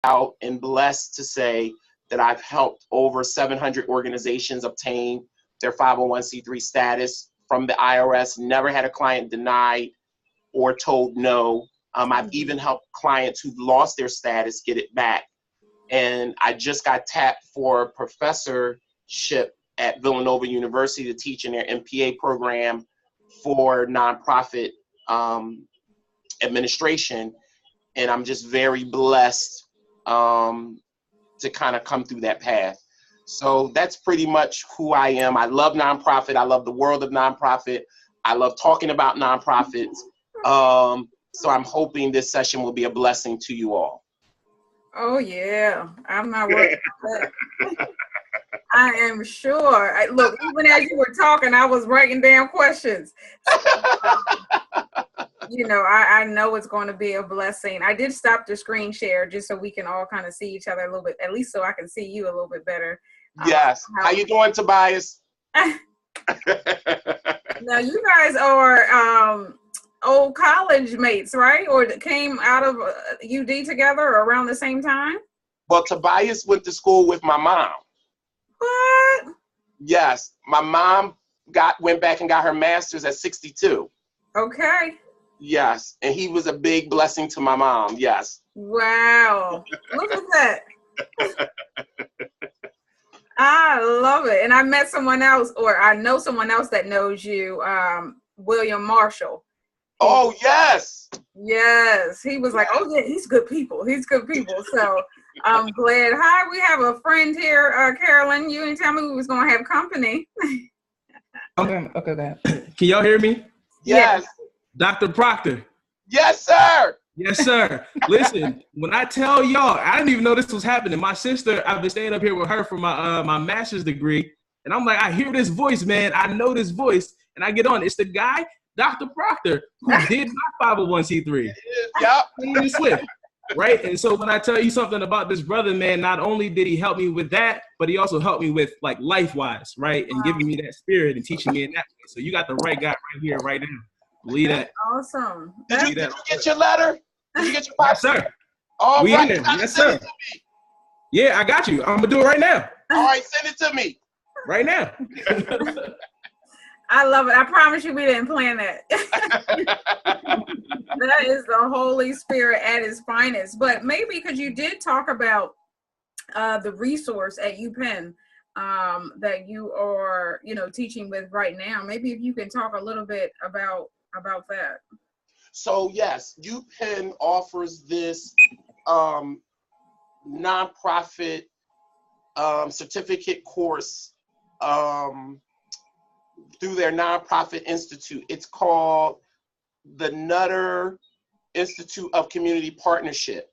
proud and blessed to say that I've helped over 700 organizations obtain their 501c3 status from the IRS. Never had a client denied or told no. I've even helped clients who've lost their status get it back. And I just got tapped for a professorship at Villanova University to teach in their MPA program for nonprofit administration. And I'm just very blessed to kind of come through that path. So that's pretty much who I am. I love nonprofit. I love the world of nonprofit. I love talking about nonprofits. So I'm hoping this session will be a blessing to you all. Oh yeah, I'm not worried about that. I am sure. Look, even as you were talking, I was writing down questions. I know it's going to be a blessing. I did stop the screen share just so we can all kind of see each other a little bit, at least so I can see you a little bit better. Yes. How you doing, Tobias? Now, you guys are old college mates, right? Or that came out of UD together around the same time? Well, Tobias went to school with my mom. What? Yes. My mom went back and got her master's at 62. Okay. Yes. And he was a big blessing to my mom. Yes. Wow. Look at that. I love it. And I met someone else, or I know someone else that knows you, William Marshall. Oh, yes. Yes. He was like, oh, yeah, he's good people. He's good people. So I'm glad. Hi, we have a friend here, Carolyn. You didn't tell me we was going to have company. Okay. Can y'all hear me? Yes. Dr. Proctor. Yes, sir. Yes, sir. Listen, when I tell y'all, I didn't even know this was happening. My sister, I've been staying up here with her for my master's degree. And I'm like, I hear this voice, man. I know this voice. And I get on. It's the guy, Dr. Proctor, who did my 501c3. Yep. Swift, right? And so when I tell you something about this brother, man, not only did he help me with that, but he also helped me with like life-wise, right? And giving me that spirit and teaching me in that way. So you got the right guy right here, right now. Believe that. Awesome. Did you get your letter? Did you get your Yes, sir. All we right. in there. Yes, sir. Yeah, I got you. I'm going to do it right now. All right, send it to me. Right now. I love it. I promise you we didn't plan that. That is the Holy Spirit at its finest. But maybe because you did talk about the resource at UPenn that you are, teaching with right now. Maybe if you can talk a little bit about that. So yes, UPenn offers this nonprofit certificate course through their nonprofit institute. It's called the Nutter Institute of Community Partnership.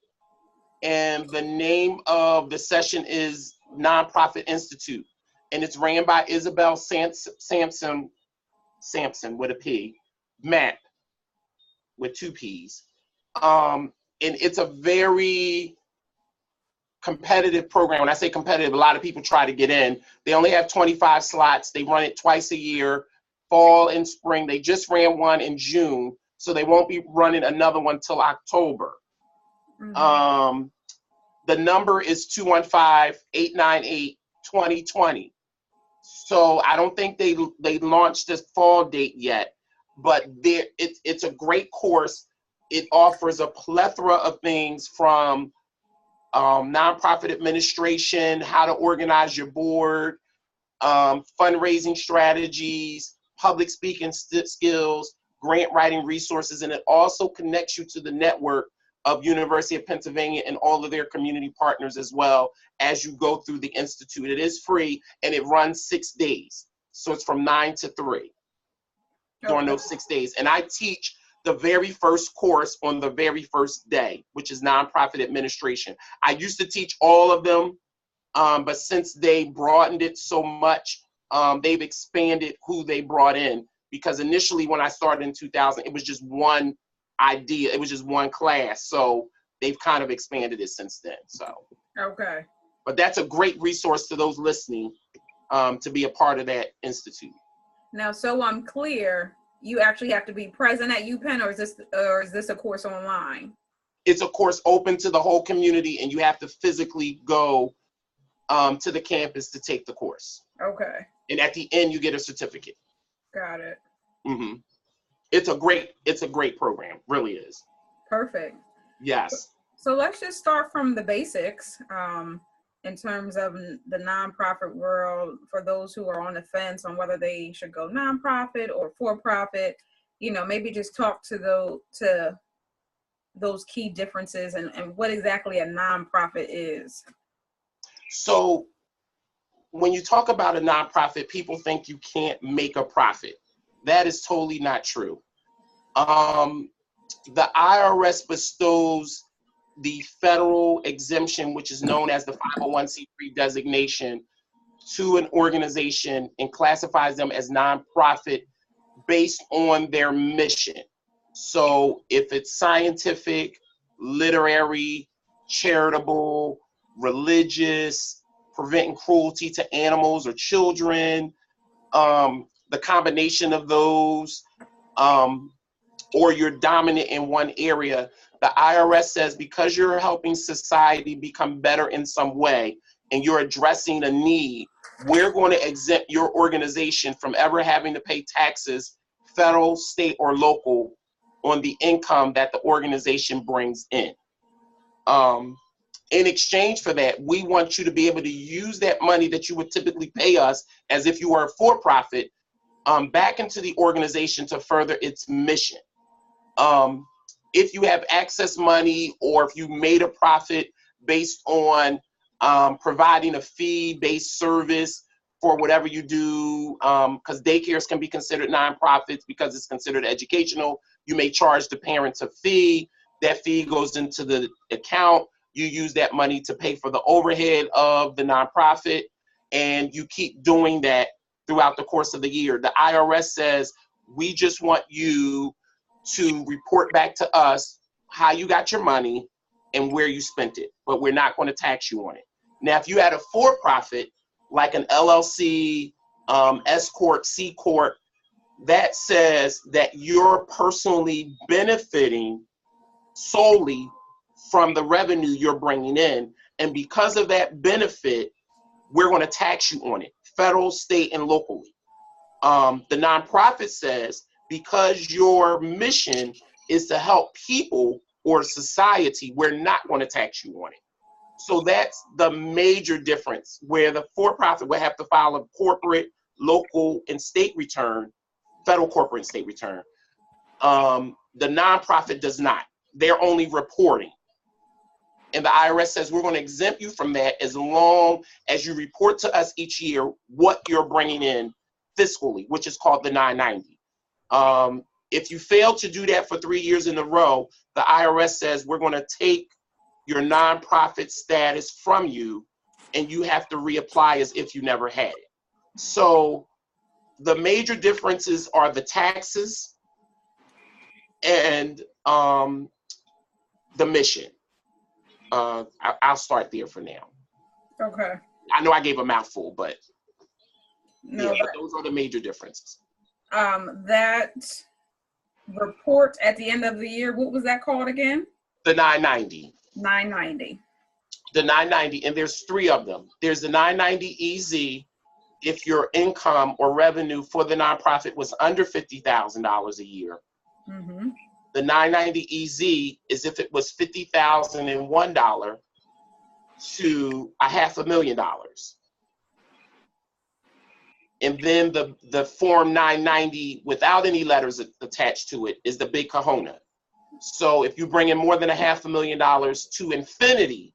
And the name of the session is Nonprofit Institute. And it's ran by Isabel Sampson with a P, Matt with 2 P's. And it's a very competitive program. When I say competitive, a lot of people try to get in. They only have 25 slots. They run it twice a year, fall and spring. They just ran one in June, so they won't be running another one till October. Mm-hmm. The number is 215-898-2020. So I don't think they launched this fall date yet, but it's a great course. It offers a plethora of things from nonprofit administration, how to organize your board, fundraising strategies, public speaking skills, grant writing resources, and it also connects you to the network of University of Pennsylvania and all of their community partners as well as you go through the Institute. It is free and it runs 6 days. So it's from 9 to 3 during those 6 days. And I teach the very first course on the very first day, which is nonprofit administration. I used to teach all of them, but since they broadened it so much, they've expanded who they brought in. Because initially when I started in 2000, it was just one idea. It was just one class. So they've kind of expanded it since then. So, okay. But that's a great resource to those listening to be a part of that institute. Now, so I'm clear, you actually have to be present at UPenn, or is this a course online? It's a course open to the whole community, and you have to physically go to the campus to take the course. Okay. And at the end, you get a certificate. Got it. Mm-hmm. It's a great program, really is. Perfect. Yes. So let's just start from the basics in terms of the nonprofit world, for those who are on the fence on whether they should go nonprofit or for-profit. Maybe just talk to those key differences and what exactly a nonprofit is. So when you talk about a nonprofit, people think you can't make a profit. That is totally not true. The IRS bestows the federal exemption, which is known as the 501c3 designation, to an organization and classifies them as nonprofit based on their mission. So if it's scientific, literary, charitable, religious, preventing cruelty to animals or children, the combination of those, or you're dominant in one area, the IRS says because you're helping society become better in some way and you're addressing a need, we're going to exempt your organization from ever having to pay taxes, federal, state, or local, on the income that the organization brings in. In exchange for that, we want you to be able to use that money that you would typically pay us as if you were a for-profit back into the organization to further its mission. If you have access money or if you made a profit based on providing a fee-based service for whatever you do, because daycares can be considered nonprofits because it's considered educational, you may charge the parents a fee. That fee goes into the account. You use that money to pay for the overhead of the nonprofit, and you keep doing that throughout the course of the year. The IRS says, we just want you to report back to us how you got your money and where you spent it, but we're not going to tax you on it. Now, if you had a for-profit, like an LLC, S Corp, C Corp, that says that you're personally benefiting solely from the revenue you're bringing in. And because of that benefit, we're going to tax you on it, federal, state, and locally. The nonprofit says, because your mission is to help people or society, we're not going to tax you on it. So that's the major difference, where the for-profit will have to file a corporate, local, and state return, federal corporate and state return. The nonprofit does not. They're only reporting. And the IRS says we're going to exempt you from that as long as you report to us each year what you're bringing in fiscally, which is called the 990. If you fail to do that for 3 years in a row, the IRS says we're going to take your nonprofit status from you and you have to reapply as if you never had it. So the major differences are the taxes and the mission. I'll start there for now. Okay. I know I gave a mouthful, but no, yeah, those are the major differences. That report at the end of the year, what was that called again? The 990. 990. The 990, and there's 3 of them. There's the 990 EZ if your income or revenue for the nonprofit was under $50,000 a year. Mm-hmm. The 990 EZ is if it was $50,001 to $500,000. And then the form 990 without any letters attached to it is the big kahuna. So if you bring in more than $500,000 to infinity,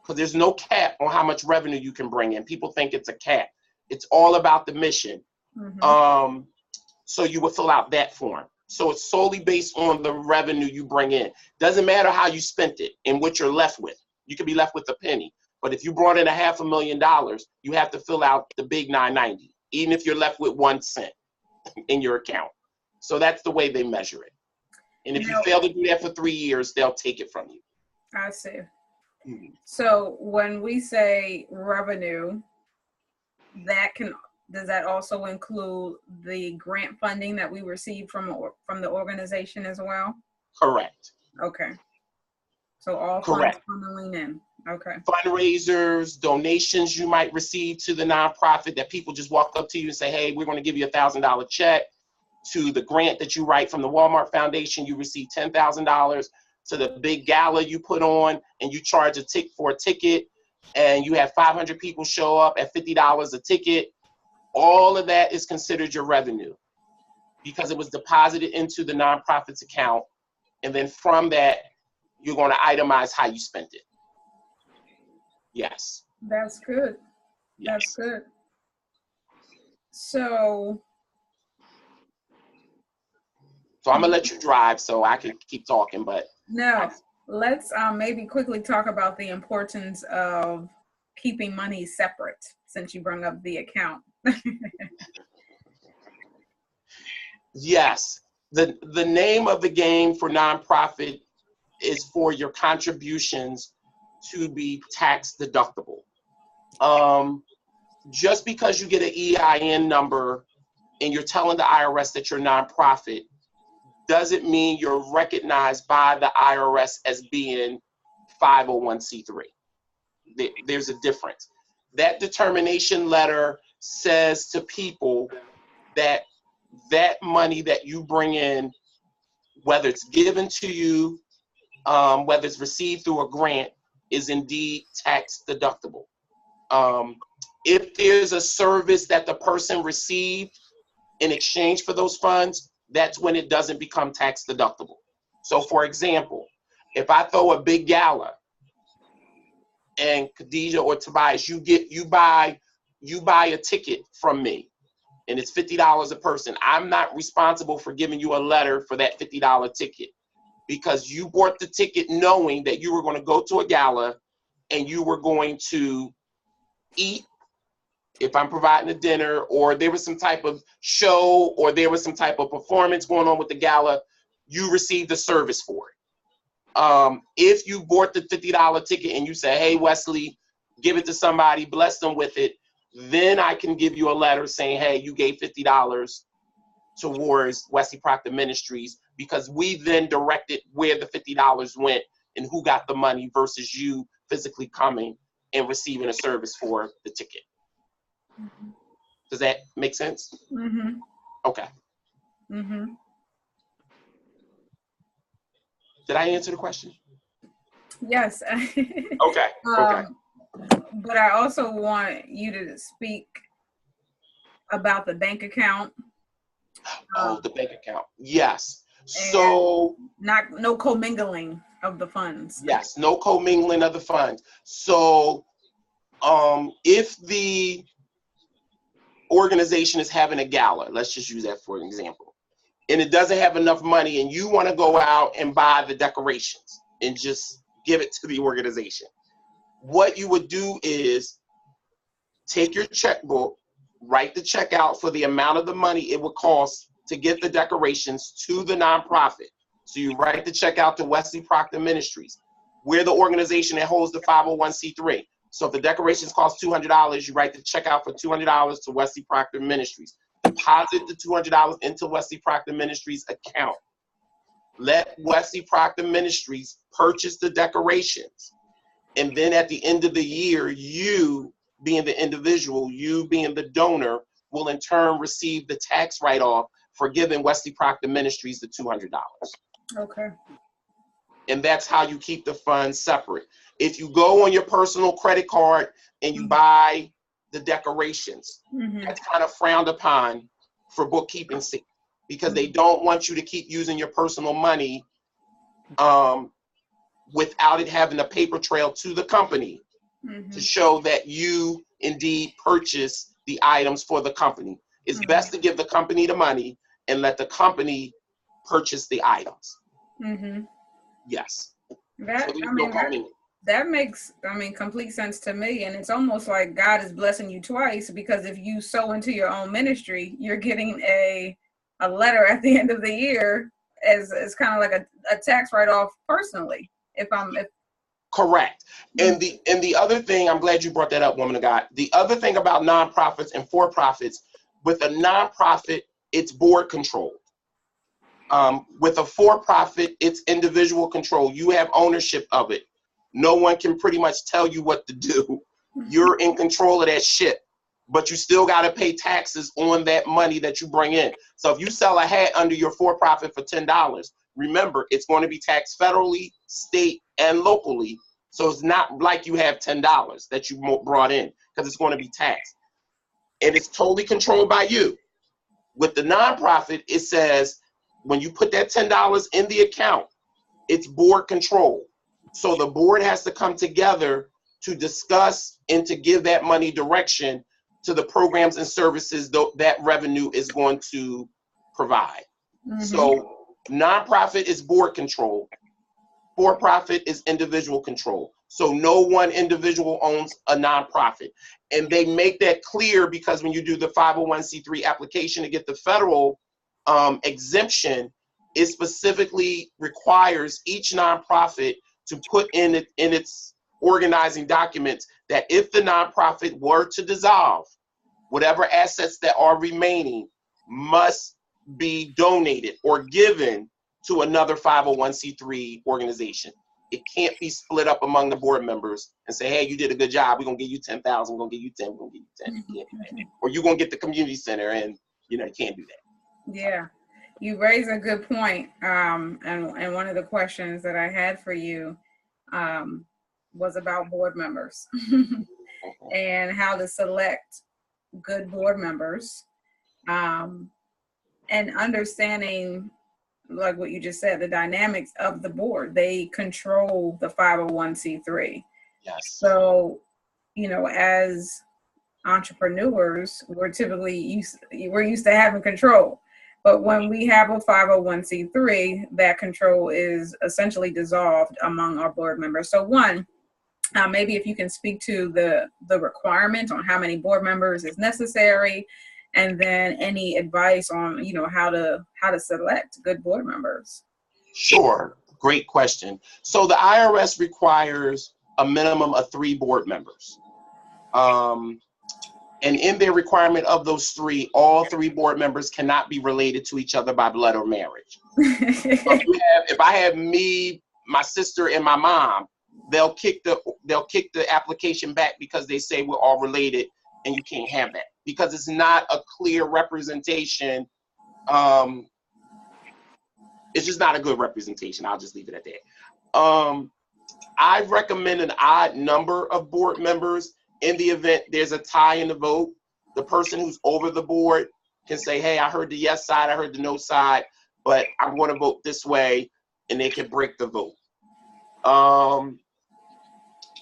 because there's no cap on how much revenue you can bring in. People think it's a cap. It's all about the mission. Mm-hmm. So you would fill out that form. So it's solely based on the revenue you bring in. Doesn't matter how you spent it and what you're left with. You could be left with a penny. But if you brought in $500,000, you have to fill out the big 990, even if you're left with 1 cent in your account. So that's the way they measure it. And if you fail to do that for 3 years, they'll take it from you. I see. Mm-hmm. So when we say revenue, does that also include the grant funding that we received from the organization as well? Correct. Okay. So all Correct. funds funneling in. Okay. Fundraisers, donations you might receive to the nonprofit that people just walk up to you and say, hey, we're going to give you $1,000 check. To the grant that you write from the Walmart Foundation, you receive $10,000. To the big gala you put on and you charge a ticket and you have 500 people show up at $50 a ticket. All of that is considered your revenue because it was deposited into the nonprofit's account. And then from that, you're going to itemize how you spent it. Yes. That's good. Yes. That's good. So I'm gonna let you drive so I can keep talking, but no, let's maybe quickly talk about the importance of keeping money separate since you brought up the account. yes, the name of the game for nonprofit is for your contributions to be tax deductible. Just because you get an EIN number and you're telling the IRS that you're nonprofit doesn't mean you're recognized by the IRS as being 501c3. There's a difference. That determination letter says to people that that money that you bring in, whether it's given to you, whether it's received through a grant, is indeed tax deductible. If there's a service that the person received in exchange for those funds, that's when it doesn't become tax deductible. So for example, if I throw a big gala and Kadesha or Tobias, you buy a ticket from me and it's $50 a person, I'm not responsible for giving you a letter for that $50 ticket because you bought the ticket knowing that you were going to go to a gala and you were going to eat. If I'm providing a dinner or there was some type of show or there was some type of performance going on with the gala, you received a service for it. If you bought the $50 ticket and you say, hey, Wesley, give it to somebody, bless them with it, then I can give you a letter saying, hey, you gave $50 towards Wesley Proctor Ministries because we then directed where the $50 went and who got the money versus you physically coming and receiving a service for the ticket. Mm-hmm. Does that make sense? Mm-hmm. Okay. Mm-hmm. Did I answer the question? Yes. Okay. Okay. But I also want you to speak about the bank account. The bank account. Yes. So no commingling of the funds. Yes, no commingling of the funds. So if the organization is having a gala, let's just use that for an example, and it doesn't have enough money and you want to go out and buy the decorations and just give it to the organization, what you would do is take your checkbook, write the check out for the amount of the money it would cost to get the decorations to the nonprofit. So you write the check out to Wesley Proctor Ministries. We're the organization that holds the 501c3. So if the decorations cost $200, you write the check out for $200 to Wesley Proctor Ministries. Deposit the $200 into Wesley Proctor Ministries account. Let Wesley Proctor Ministries purchase the decorations. And then at the end of the year, you being the individual, you being the donor, will in turn receive the tax write-off for giving Wesley Proctor Ministries the $200. Okay. And that's how you keep the funds separate. If you go on your personal credit card and you buy the decorations, that's kind of frowned upon for bookkeeping sake because they don't want you to keep using your personal money without it having a paper trail to the company to show that you indeed purchase the items for the company. It's best to give the company the money and let the company purchase the items. Yes. That makes complete sense to me, and it's almost like God is blessing you twice because if you sow into your own ministry, you're getting a letter at the end of the year as kind of like a tax write-off personally. Correct. And the other thing, I'm glad you brought that up, woman of God. The other thing about nonprofits and for-profits, with a nonprofit, it's board controlled. With a for-profit, it's individual control. You have ownership of it. No one can pretty much tell you what to do. You're in control of that shit, but you still got to pay taxes on that money that you bring in. So if you sell a hat under your for-profit for $10, remember, it's going to be taxed federally, state, and locally. So it's not like you have $10 that you brought in, because it's going to be taxed. And it's totally controlled by you. With the nonprofit, it says when you put that $10 in the account, it's board control. So the board has to come together to discuss and to give that money direction to the programs and services that revenue is going to provide. Mm-hmm. So nonprofit is board control. For-profit is individual control. So no one individual owns a nonprofit. And they make that clear because when you do the 501c3 application to get the federal exemption, it specifically requires each nonprofit to put in its organizing documents that if the nonprofit were to dissolve, whatever assets that are remaining must be donated or given to another 501c3 organization. It can't be split up among the board members and say, hey, you did a good job. We're going to give you 10,000. We're going to give you 10. We're going to give you 10. You can't do that. Or you're going to get the community center and, you can't do that. Yeah. You raise a good point. And one of the questions that I had for you was about board members and how to select good board members, and understanding, like what you just said, the dynamics of the board. They control the 501c3. Yes. So, as entrepreneurs, we're typically used to having control. But when we have a 501c3, that control is essentially dissolved among our board members. So one, maybe if you can speak to the requirement on how many board members is necessary, and then any advice on, how to select good board members. Sure. Great question. So the IRS requires a minimum of 3 board members. And in their requirement of those 3, all 3 board members cannot be related to each other by blood or marriage. So if I have me, my sister, and my mom, they'll kick the application back because they say we're all related, and you can't have that because it's not a clear representation. It's just not a good representation. I'll just leave it at that. I recommend an odd number of board members. In the event there's a tie in the vote, the person who's over the board can say, hey, I heard the yes side, I heard the no side, but I'm going to vote this way, and they can break the vote.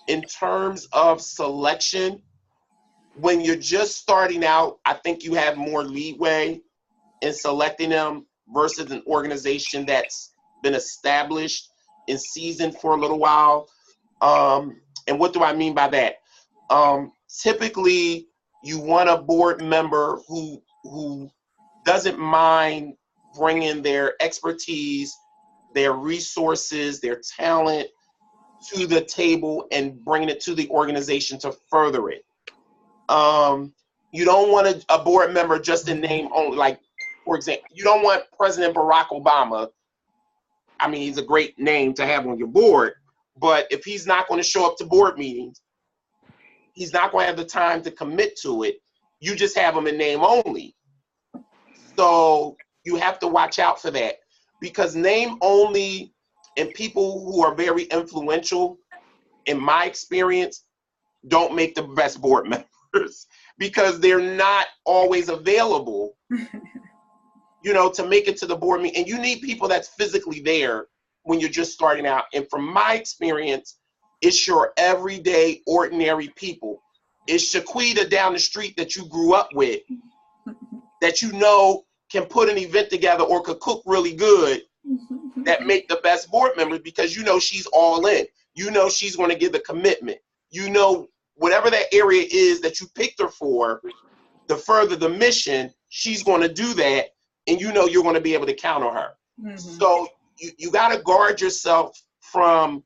In terms of selection, when you're just starting out, I think you have more leeway in selecting them versus an organization that's been established and seasoned for a little while. And what do I mean by that? Typically, you want a board member who doesn't mind bringing their expertise, their resources, their talent to the table and bringing it to the organization to further it. You don't want a board member just in name only. Like, for example, you don't want President Barack Obama. I mean, he's a great name to have on your board, but if he's not going to show up to board meetings, he's not going to have the time to commit to it. You just have him in name only. So you have to watch out for that, because name only and people who are very influential, in my experience, don't make the best board members because they're not always available, to make it to the board meeting. And you need people that's physically there when you're just starting out. And from my experience, it's your everyday, ordinary people. It's Shaquita down the street that you grew up with, that can put an event together or could cook really good, that make the best board members because she's all in. She's going to give the commitment. Whatever that area is that you picked her for, to further the mission, she's going to do that, and you're going to be able to count on her. Mm-hmm. So you got to guard yourself from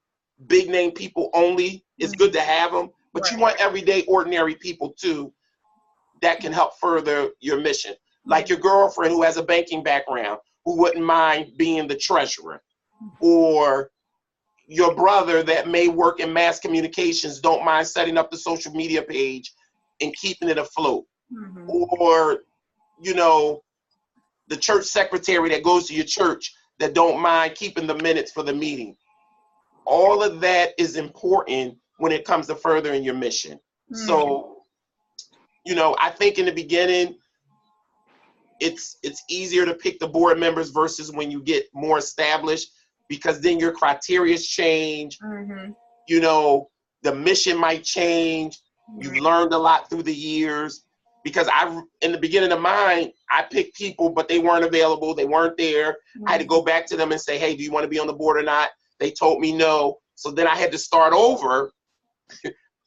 big name people only. It's good to have them, but right. You want everyday, ordinary people too that can help further your mission. Like your girlfriend who has a banking background, who wouldn't mind being the treasurer, or your brother that may work in mass communications don't mind setting up the social media page and keeping it afloat, or the church secretary that goes to your church that don't mind keeping the minutes for the meeting. All of that is important when it comes to furthering your mission. So, I think in the beginning, it's easier to pick the board members versus when you get more established, because then your criteria change. The mission might change. You've learned a lot through the years. Because in the beginning of mine, I picked people, but they weren't available. They weren't there. I had to go back to them and say, hey, do you want to be on the board or not? They told me no. So then I had to start over.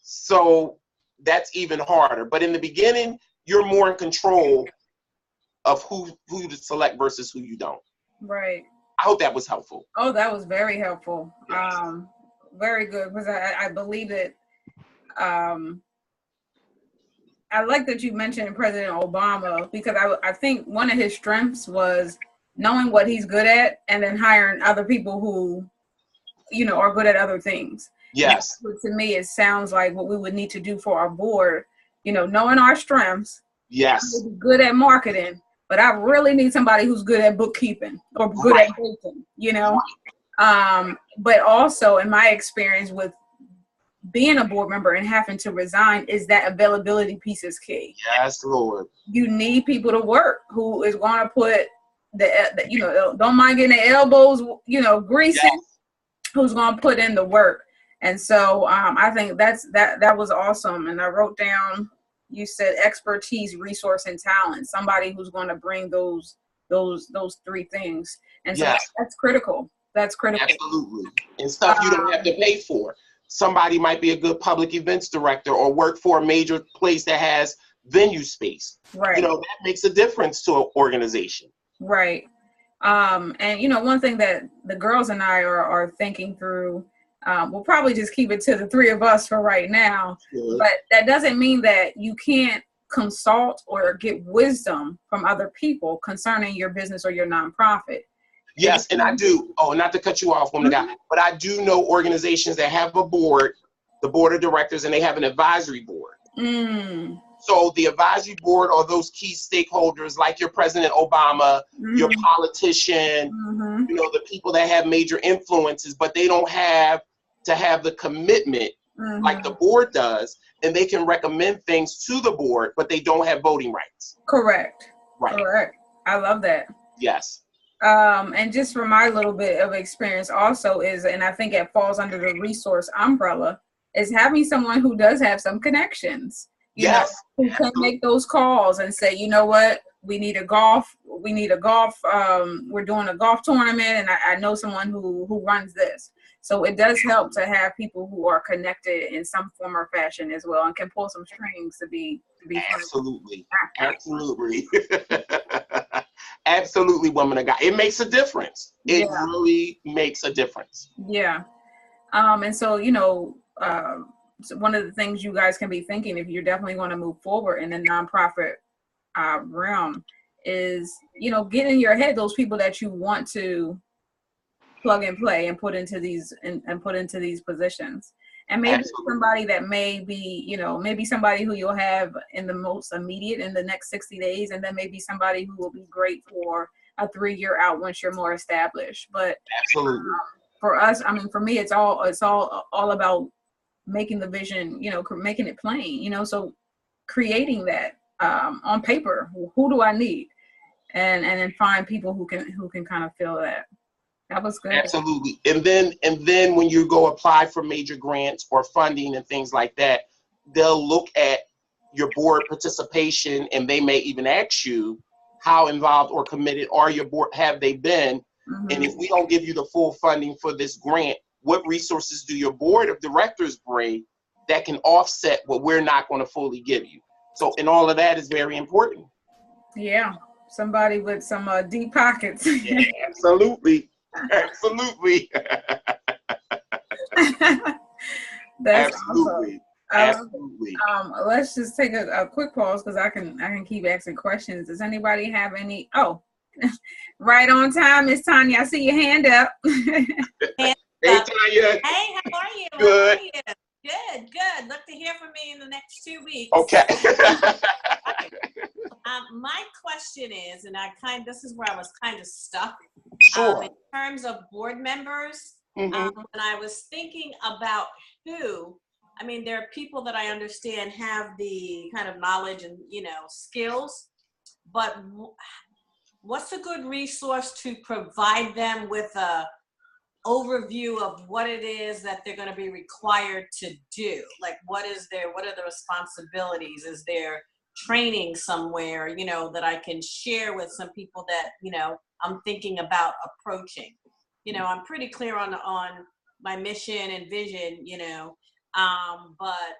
So that's even harder. But in the beginning, you're more in control of who to select versus who you don't. Right. I hope that was helpful. Oh, that was very helpful. Yes. Very good, because I believe that I like that you mentioned President Obama, because I think one of his strengths was knowing what he's good at and then hiring other people who, are good at other things. Yes. And to me, it sounds like what we would need to do for our board, knowing our strengths. Yes. I'm good at marketing, but I really need somebody who's good at bookkeeping or good at baking, But also, in my experience with being a board member and having to resign, is that availability piece is key. Yes, Lord. You need people to work who is going to put don't mind getting their elbows, greasy, Yes. who's going to put in the work. And so I think that was awesome. And I wrote down, you said expertise, resource, and talent. Somebody who's going to bring those three things. And so that's critical. That's critical. Absolutely. And stuff you don't have to pay for. Somebody might be a good public events director or work for a major place that has venue space. Right. That makes a difference to an organization. Right. And one thing that the girls and I are thinking through, we'll probably just keep it to the three of us for right now. Good. But that doesn't mean that you can't consult or get wisdom from other people concerning your business or your nonprofit. Yes, and I do. Oh, not to cut you off, woman of God, but I do know organizations that have a board, the board of directors, and they have an advisory board. So the advisory board are those key stakeholders like your President Obama, your politician, the people that have major influences, but they don't have to have the commitment like the board does, and they can recommend things to the board, but they don't have voting rights. Correct. Right. Correct. I love that. Yes. And just from my little bit of experience also is, and I think it falls under the resource umbrella, is having someone who does have some connections, who can make those calls and say, you know what, we need a golf, we're doing a golf tournament, and I know someone who runs this. So it does help to have people who are connected in some form or fashion as well, and can pull some strings to be absolutely. Absolutely, woman of God. It makes a difference. It really makes a difference. Yeah. And so, so one of the things you guys can be thinking, if you're definitely going to move forward in the nonprofit realm, is, get in your head those people that you want to plug and play and put into these and put into these positions. And maybe Absolutely. Somebody that may be, maybe somebody who you'll have in the most immediate in the next 60 days, and then maybe somebody who will be great for a 3-year out once you're more established. But Absolutely. For us, for me, it's all about making the vision, making it plain, so creating that on paper. Who do I need? And then find people who can kind of fill that. That was good. Absolutely. And then when you go apply for major grants or funding and things like that, they'll look at your board participation, and they may even ask you, how involved or committed are your board, have they been? And if we don't give you the full funding for this grant, what resources do your board of directors bring that can offset what we're not going to fully give you? So, and all of that is very important. Yeah. Somebody with some deep pockets. Yeah, absolutely. Absolutely. That's absolutely. Awesome. Absolutely. Let's just take a quick pause, because I can keep asking questions. Does anybody have any? Oh, Right on time, Miss Tanya. I see your hand up. Hey, Tanya. Hey, how are you? Good. How are you? Good, good. Look to hear from me in the next 2 weeks. Okay. My question is, and this is where I was kind of stuck. Sure. In terms of board members, Mhm. when I was thinking about there are people that I understand have the kind of knowledge and, skills, but what's a good resource to provide them with a overview of what it is that they're going to be required to do? Like, what are the responsibilities? Is there training somewhere, that I can share with some people that, I'm thinking about approaching? I'm pretty clear on my mission and vision, but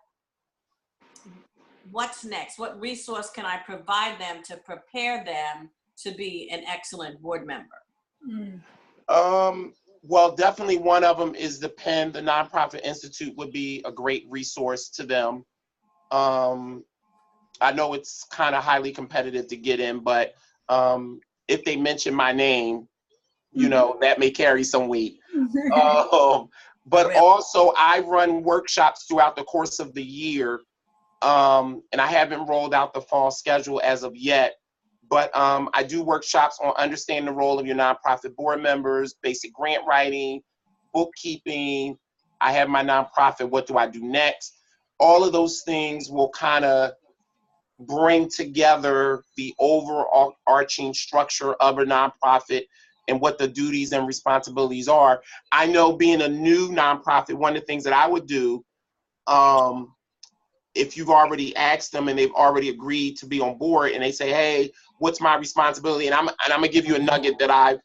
what's next? What resource can I provide them to prepare them to be an excellent board member? Well, definitely one of them is the PEN, the Nonprofit Institute would be a great resource to them. I know it's kind of highly competitive to get in, but if they mention my name, that may carry some weight. But also I run workshops throughout the course of the year. And I haven't rolled out the fall schedule as of yet, but I do workshops on understanding the role of your nonprofit board members, basic grant writing, bookkeeping. I have my nonprofit, what do I do next? All of those things will kind of bring together the overarching structure of a nonprofit and what the duties and responsibilities are. I know, being a new nonprofit, one of the things that I would do, if you've already asked them and they've already agreed to be on board and they say, hey, what's my responsibility? And I'm gonna give you a nugget that I've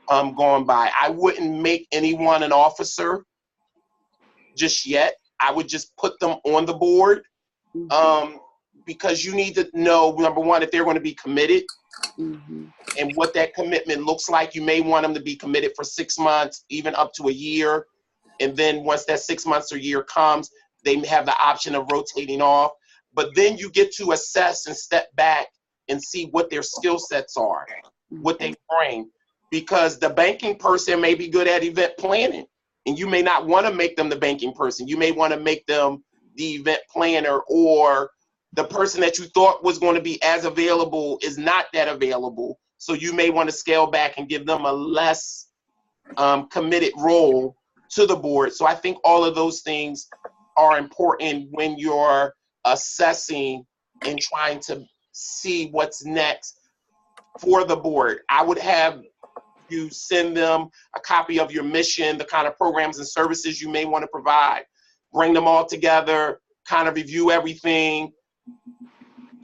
gone by. I wouldn't make anyone an officer just yet. I would just put them on the board, because you need to know, number one, if they're going to be committed and what that commitment looks like. You may want them to be committed for 6 months, even up to a year. And then once that 6 months or year comes, they have the option of rotating off. But then you get to assess and step back and see what their skill sets are, what they bring. Because the banking person may be good at event planning, and you may not want to make them the banking person. You may want to make them the event planner, or the person that you thought was going to be as available is not that available. So you may want to scale back and give them a less committed role to the board. So I think all of those things are important when you're assessing and trying to see what's next for the board. I would have you send them a copy of your mission, the kind of programs and services you may want to provide, bring them all together, kind of review everything,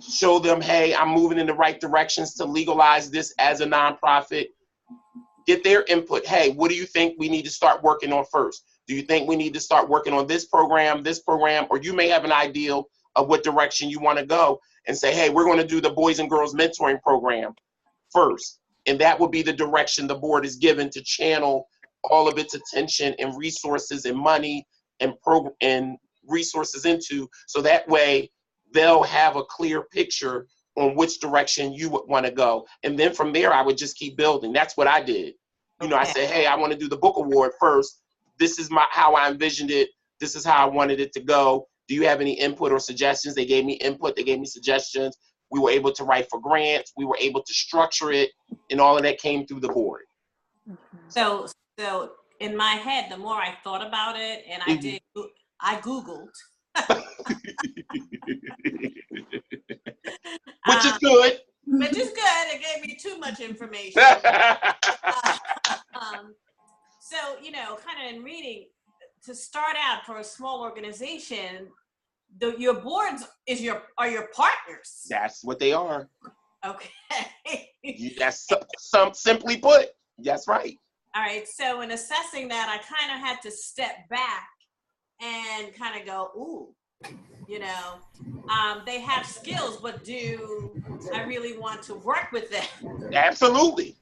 show them, hey, I'm moving in the right directions to legalize this as a nonprofit. Get their input. Hey, what do you think we need to start working on first? Do you think we need to start working on this program, or you may have an idea of what direction you want to go and say, hey, we're going to do the Boys and Girls Mentoring Program first. And that would be the direction the board is given to channel all of its attention and resources and money and resources into, so that way they'll have a clear picture on which direction you would want to go. And then from there, I would just keep building. That's what I did. I said, hey, I want to do the book award first. This is how I envisioned it. This is how I wanted it to go. Do you have any input or suggestions? They gave me input. They gave me suggestions. We were able to write for grants. We were able to structure it, and all of that came through the board. So in my head, the more I thought about it, and I Googled. Which is good. Which is good. It gave me too much information. So, kind of in reading, to start out for a small organization, your boards are your partners. That's what they are. Okay. That's simply put. That's right. All right. So in assessing that, I kind of had to step back and kind of go, ooh, they have skills, but do I really want to work with them? Absolutely.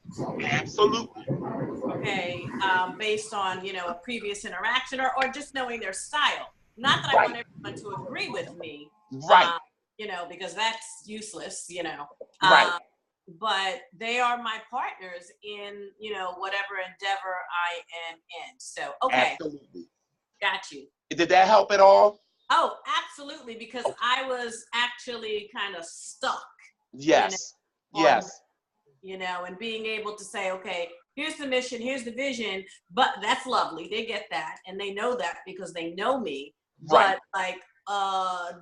Okay, based on, a previous interaction or just knowing their style. Not that I want everyone to agree with me, right? Because that's useless, right. but they are my partners in, whatever endeavor I am in. So, okay. Absolutely. Got you. Did that help at all? Oh, absolutely, because I was actually kind of stuck. Yes. Yes. And being able to say, okay, here's the mission, here's the vision, but that's lovely. They get that, and they know that because they know me. Right. But like,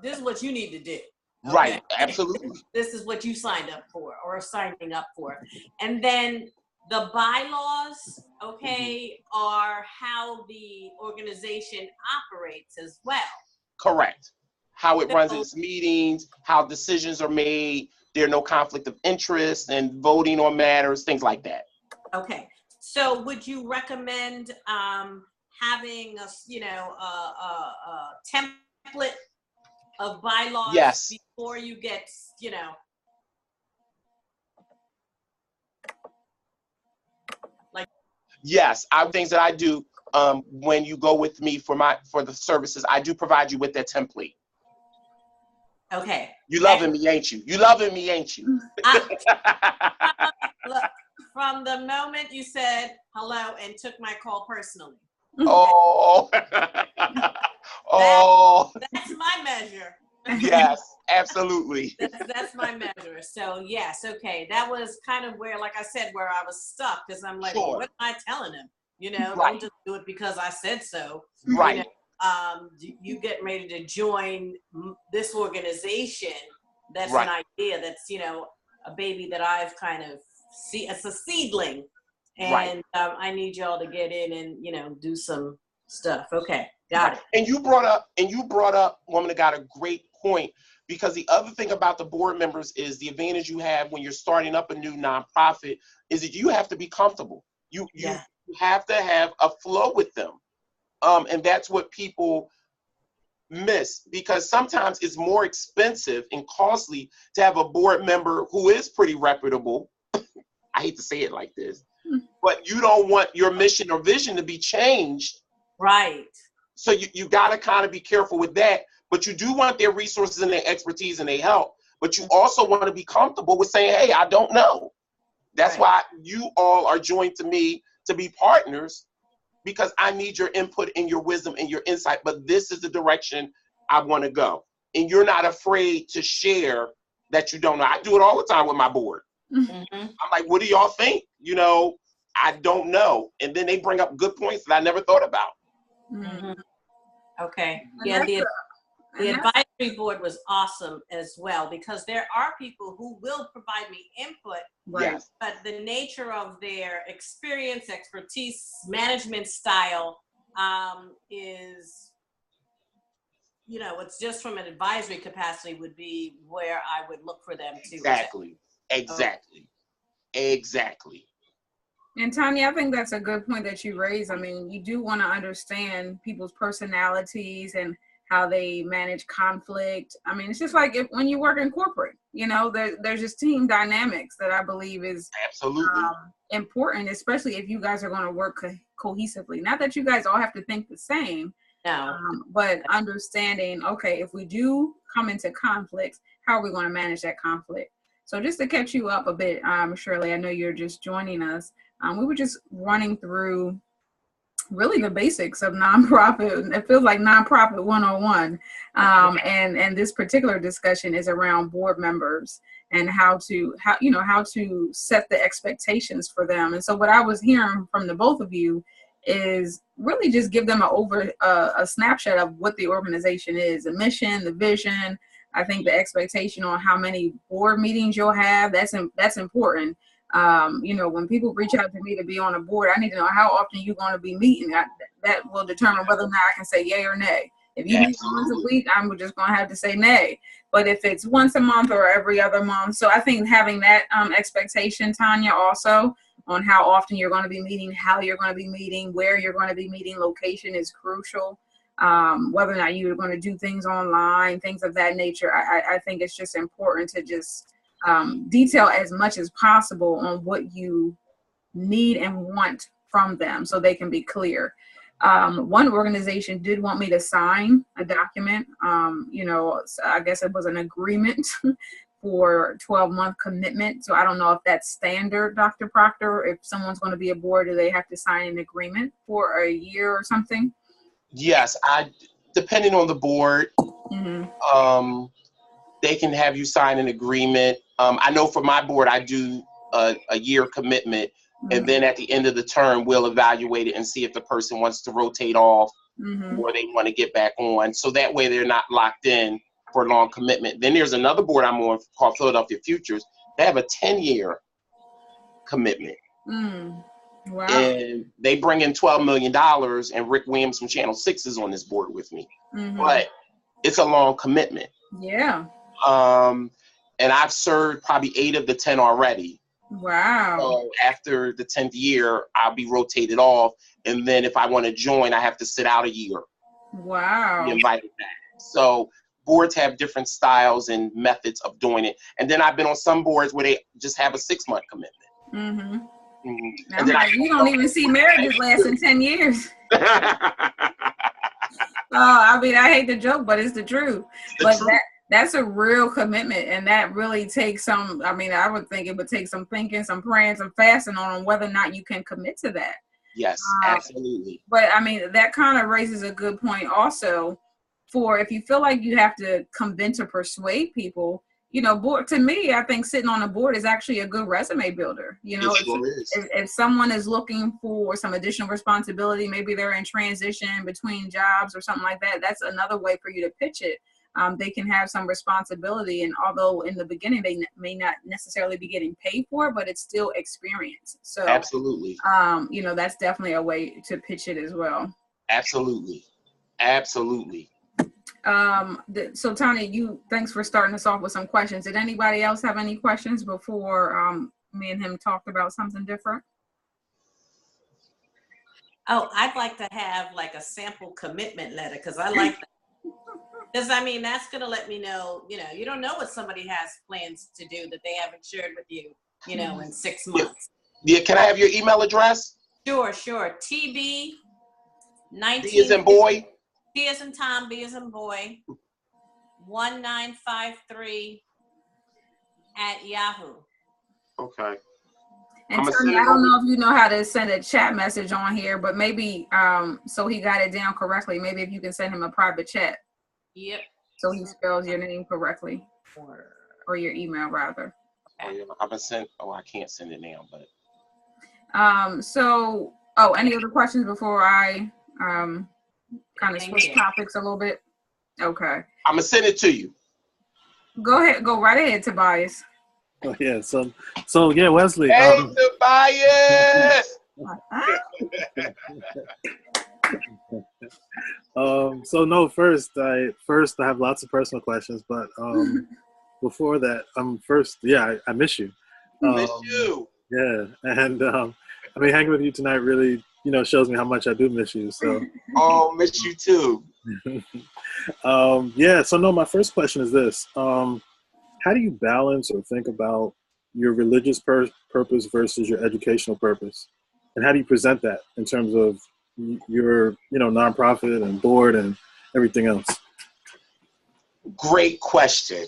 this is what you need to do. Okay? Right. Absolutely. This is what you signed up for or are signing up for. And then the bylaws, okay, are how the organization operates as well. Correct. How it runs its meetings, how decisions are made, there are no conflict of interest, and voting on matters, things like that. Okay. So would you recommend having a template of bylaws Yes. before you get, like? Yes, things that I do when you go with me for the services, I do provide you with that template. Okay. You loving me, ain't you? You loving me, ain't you? Look, from the moment you said hello and took my call personally. Oh. Oh. That's my measure. Yes, absolutely. That's my measure. So yes, okay. That was kind of where, like I said, where I was stuck, because I'm like, well, what am I telling him? Right. Don't just do it because I said so. Right. You getting ready to join this organization. That's right. an idea. That's, a baby that I've kind of it's a seedling. And right. I need y'all to get in and, do some stuff. Okay. Got it. And you brought up, woman of God, a great point, because the other thing about the board members is the advantage you have when you're starting up a new nonprofit is that you have to be comfortable. You have to have a flow with them. And that's what people miss, because sometimes it's more expensive and costly to have a board member who is pretty reputable. I hate to say it like this, but you don't want your mission or vision to be changed. Right. So you got to kind of be careful with that, but you do want their resources and their expertise and their help, but you also want to be comfortable with saying, hey, I don't know. That's why you all are joined to me to be partners, because I need your input and your wisdom and your insight, but this is the direction I want to go. And you're not afraid to share that you don't know. I do it all the time with my board. Mm-hmm. I'm like, what do y'all think? I don't know. And then they bring up good points that I never thought about. Mm-hmm. Okay. Yeah, the advisory board was awesome as well, because there are people who will provide me input, yes. but the nature of their experience, expertise, management style is, it's just from an advisory capacity would be where I would look for them to. Exactly. And Tanya, I think that's a good point that you raised. I mean, you do want to understand people's personalities and how they manage conflict. I mean, it's just like when you work in corporate, there's just team dynamics that I believe is absolutely important, especially if you guys are going to work cohesively. Not that you guys all have to think the same, but understanding, okay, if we do come into conflicts, how are we going to manage that conflict? So just to catch you up a bit, Shirley, I know you're just joining us. We were just running through really the basics of nonprofit. It feels like nonprofit 101. And this particular discussion is around board members and how to set the expectations for them. And so what I was hearing from the both of you is really just give them a snapshot of what the organization is, the mission, the vision. I think the expectation on how many board meetings you'll have, that's important. When people reach out to me to be on a board, I need to know how often you're going to be meeting. That will determine whether or not I can say yay or nay. If you meet once a week, I'm just going to have to say nay. But if it's once a month or every other month, so I think having that expectation, Tanya, also on how often you're going to be meeting, how you're going to be meeting, where you're going to be meeting, location is crucial. Whether or not you're going to do things online, things of that nature. I think it's just important to just detail as much as possible on what you need and want from them so they can be clear. One organization did want me to sign a document. I guess it was an agreement for 12-month commitment. So I don't know if that's standard, Dr. Proctor. If someone's going to be aboard, do they have to sign an agreement for a year or something? Yes, depending on the board, they can have you sign an agreement. I know for my board, I do a year commitment, and then at the end of the term, we'll evaluate it and see if the person wants to rotate off or they want to get back on. So that way they're not locked in for a long commitment. Then there's another board I'm on called Philadelphia Futures. They have a 10-year commitment. Wow. And they bring in $12 million, and Rick Williams from Channel 6 is on this board with me. But it's a long commitment. Yeah. And I've served probably 8 of the 10 already. Wow. So after the 10th year, I'll be rotated off. And then if I want to join, I have to sit out a year. Wow. Be invited back. So boards have different styles and methods of doing it. And then I've been on some boards where they just have a 6-month commitment. And then you don't even see marriages lasting 10 years. I mean, I hate to joke, but it's the truth. That's a real commitment, and that really takes some, I mean, I would think it would take some thinking, some praying, some fasting on whether or not you can commit to that. Yes, absolutely. But I mean, that kind of raises a good point also for if you feel like you have to convince or persuade people, you know, board, to me, I think sitting on a board is actually a good resume builder. You know, if someone is looking for some additional responsibility, maybe they're in transition between jobs or something like that, that's another way for you to pitch it. They can have some responsibility, and although in the beginning they may not necessarily be getting paid for it, but it's still experience. So absolutely, you know, that's definitely a way to pitch it as well. Absolutely. So Tanya, thanks for starting us off with some questions. Did anybody else have any questions before me and him talked about something different? Oh, I'd like to have like a sample commitment letter, because I like that. Because I mean, that's going to let me know, you know, you don't know what somebody has plans to do that they haven't shared with you, you know, in 6 months. Yeah, can I have your email address? Sure. TB 19. B as in boy. T as in Tom, B as in boy. 1953 at Yahoo. Okay. And Tony, I don't know if you know how to send a chat message on here, but maybe so he got it down correctly. Maybe if you can send him a private chat. Yep. So he spells your name correctly, or your email rather. I can't send it now, but. Any other questions before I kind of switch topics a little bit? Okay. I'm gonna send it to you. Go ahead. Go right ahead, Tobias. Oh yeah. So yeah, Wesley. Hey, Tobias. First I have lots of personal questions, but before that, I miss you. Miss you. Yeah, and I mean, hanging with you tonight really, you know, shows me how much I do miss you. So. Miss you too. My first question is this: how do you balance or think about your religious purpose versus your educational purpose, and how do you present that in terms of your, you know, nonprofit and board and everything else? Great question.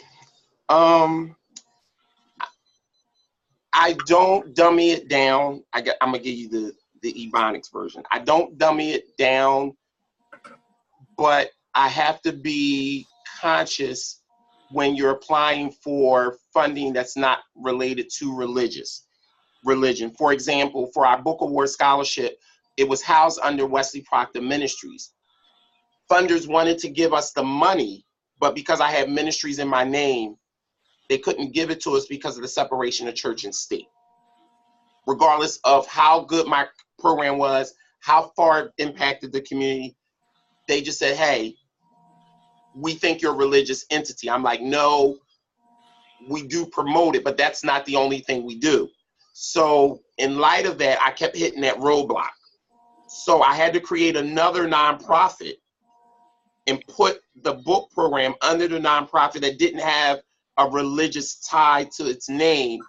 I don't dummy it down. I'm gonna give you the Ebonics version. I don't dummy it down, but I have to be conscious when you're applying for funding that's not related to religion. For example, for our Book Award scholarship, it was housed under Wesley Proctor Ministries. Funders wanted to give us the money, but because I had ministries in my name, they couldn't give it to us because of the separation of church and state. Regardless of how good my program was, how far it impacted the community, they just said, hey, we think you're a religious entity. I'm like, no, we do promote it, but that's not the only thing we do. So in light of that, I kept hitting that roadblock. So I had to create another nonprofit and put the book program under the nonprofit that didn't have a religious tie to its name,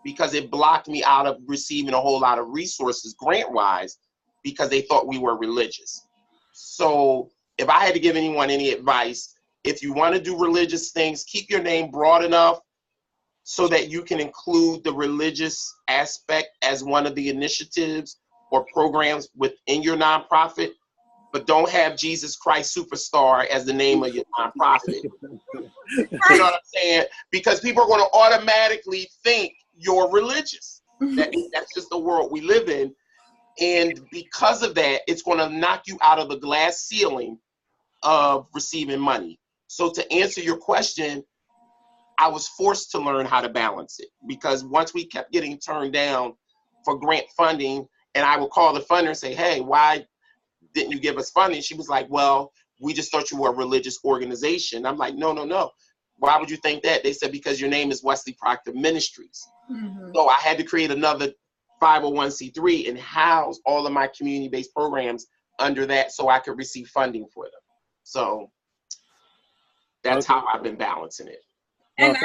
because it blocked me out of receiving a whole lot of resources grant-wise because they thought we were religious. So if I had to give anyone any advice, if you want to do religious things, keep your name broad enough so that you can include the religious aspect as one of the initiatives or programs within your nonprofit, but don't have Jesus Christ Superstar as the name of your nonprofit. You know what I'm saying? Because people are going to automatically think you're religious. That's just the world we live in. And because of that, it's going to knock you out of the glass ceiling of receiving money. So to answer your question, I was forced to learn how to balance it, because once we kept getting turned down for grant funding, and I would call the funder and say, hey, why didn't you give us funding? She was like, well, we just thought you were a religious organization. I'm like, no. Why would you think that? They said, because your name is Wesley Proctor Ministries. Mm-hmm. So I had to create another 501c3 and house all of my community-based programs under that so I could receive funding for them. So that's how I've been balancing it. And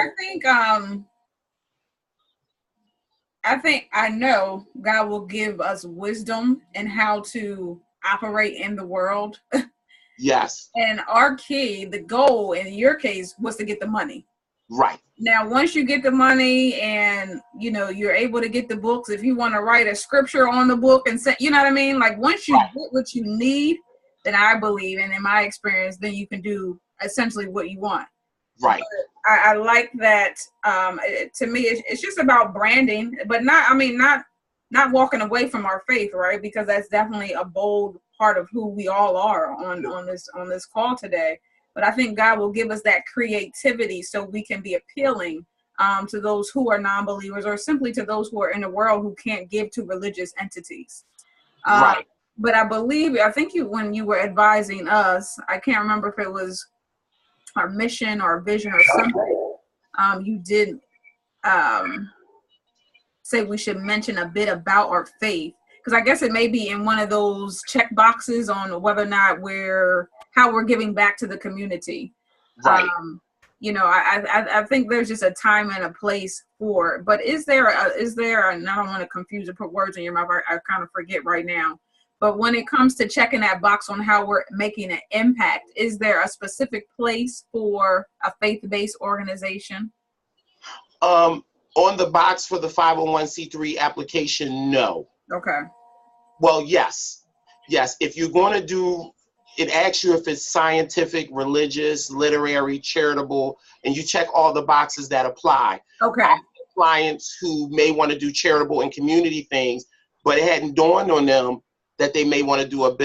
I know God will give us wisdom in how to operate in the world. Yes. And our key, the goal in your case, was to get the money. Right. Now, once you get the money and, you're able to get the books, if you want to write a scripture on the book and say, you know what I mean? Like, once you get what you need, then I believe, and in my experience, then you can do essentially what you want. Right. I like that. To me, it's just about branding, but not walking away from our faith, right? Because that's definitely a bold part of who we all are on this call today. But I think God will give us that creativity so we can be appealing to those who are non-believers, or simply to those who are in the world who can't give to religious entities. Right. But I think when you were advising us, I can't remember if it was our mission or vision or something, you did say we should mention a bit about our faith, because I guess it may be in one of those check boxes on whether or not how we're giving back to the community. Right. I think there's just a time and a place for it. But is there, and I don't want to confuse or put words in your mouth, I kind of forget right now. But when it comes to checking that box on how we're making an impact, is there a specific place for a faith-based organization? On the box for the 501c3 application, no. Okay. Well, yes. If you're going to do, it asks you if it's scientific, religious, literary, charitable, and you check all the boxes that apply. Okay. I have clients who may want to do charitable and community things, but it hadn't dawned on them that they may want to do a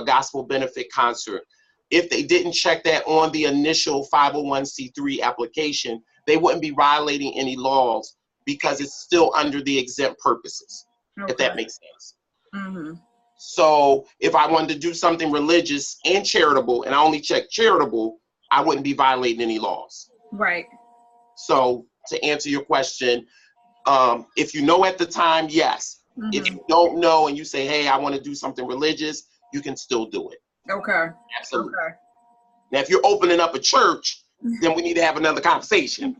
gospel benefit concert. If they didn't check that on the initial 501c3 application, they wouldn't be violating any laws because it's still under the exempt purposes, if that makes sense. Mm-hmm. So if I wanted to do something religious and charitable, and I only check charitable, I wouldn't be violating any laws. Right. So to answer your question, if you know at the time, yes. Mm-hmm. If you don't know and you say, hey, I want to do something religious, you can still do it. Okay. Absolutely. Okay. Now, if you're opening up a church, then we need to have another conversation.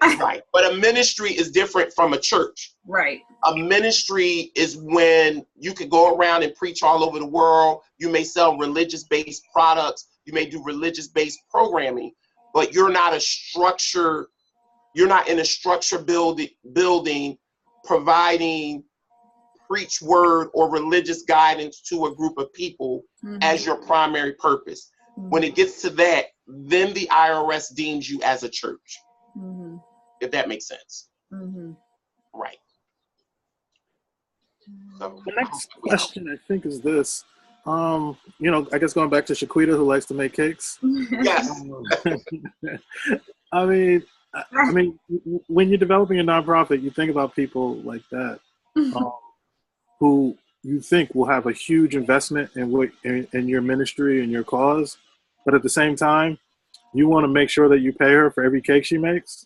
Right. But a ministry is different from a church. Right. A ministry is when you can go around and preach all over the world. You may sell religious-based products. You may do religious-based programming, but you're not in a structure building providing preach word or religious guidance to a group of people as your primary purpose. When it gets to that, then the IRS deems you as a church, if that makes sense. Right. So, the next question, I think, is this. I guess going back to Shaquita, who likes to make cakes. Yes. I mean, when you're developing a nonprofit, you think about people like that, who you think will have a huge investment in your ministry and your cause, but at the same time, you want to make sure that you pay her for every cake she makes.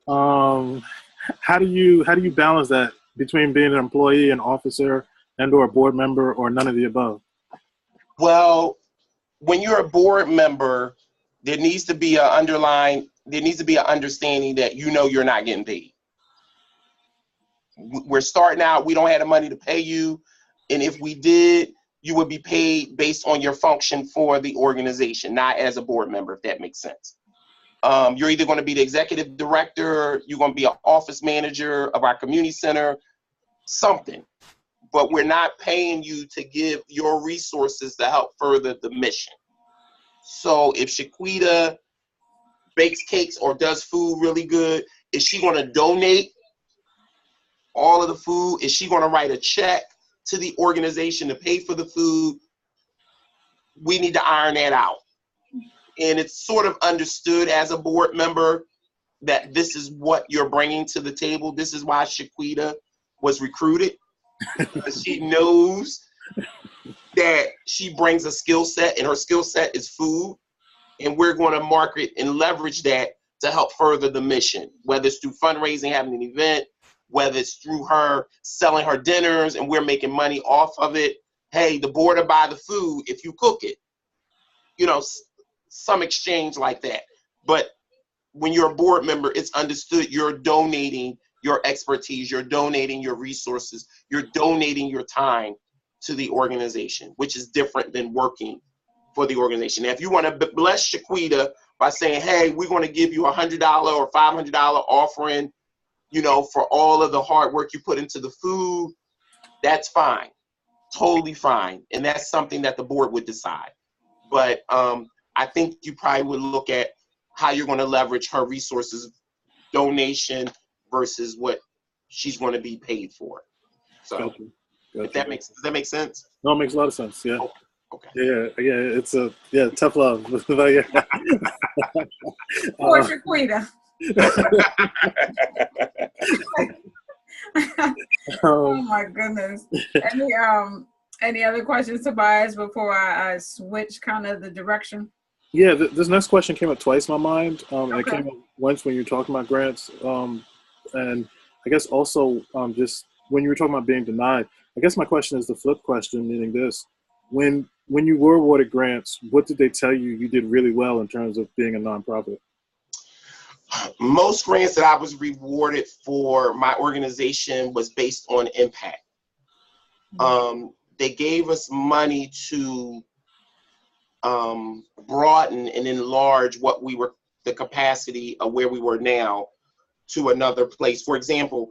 How do you balance that between being an employee, an officer, and/or a board member, or none of the above? Well, when you're a board member, there needs to be an understanding that you're not getting paid. We're starting out, we don't have the money to pay you, and if we did, you would be paid based on your function for the organization, not as a board member, if that makes sense. You're either going to be the executive director, you're going to be an office manager of our community center, something. But we're not paying you to give your resources to help further the mission. So if Shaquita bakes cakes or does food really good, is she going to donate all of the food? Is she going to write a check to the organization to pay for the food? We need to iron that out. And it's sort of understood as a board member that this is what you're bringing to the table. This is why Shaquita was recruited. Because she knows that she brings a skill set, and her skill set is food. And we're going to market and leverage that to help further the mission, whether it's through fundraising, having an event, whether it's through her selling her dinners and we're making money off of it. Hey, the board will buy the food if you cook it. You know, some exchange like that. But when you're a board member, it's understood you're donating your expertise, you're donating your resources, you're donating your time to the organization, which is different than working for the organization. Now, if you want to bless Shaquita by saying, hey, we're going to give you $100 or $500 offering, you know, for all of the hard work you put into the food, that's fine, totally fine. And that's something that the board would decide. But I think you probably would look at how you're going to leverage her resources, donation versus what she's going to be paid for. So Gotcha. If that does that make sense? No, it makes a lot of sense. Yeah. Oh, okay. Yeah. It's tough love. But yeah. Poor Shaquita. Oh my goodness. Any other questions, Tobias, before I switch kind of the direction? Yeah, this next question came up twice in my mind. And it Okay. came up once when you were talking about grants. And I guess also just when you were talking about being denied, I guess my question is the flip question, meaning this. When you were awarded grants, what did they tell you did really well in terms of being a nonprofit? Most grants that I was rewarded for my organization was based on impact. They gave us money to broaden and enlarge what we were, the capacity of where we were now to another place. For example,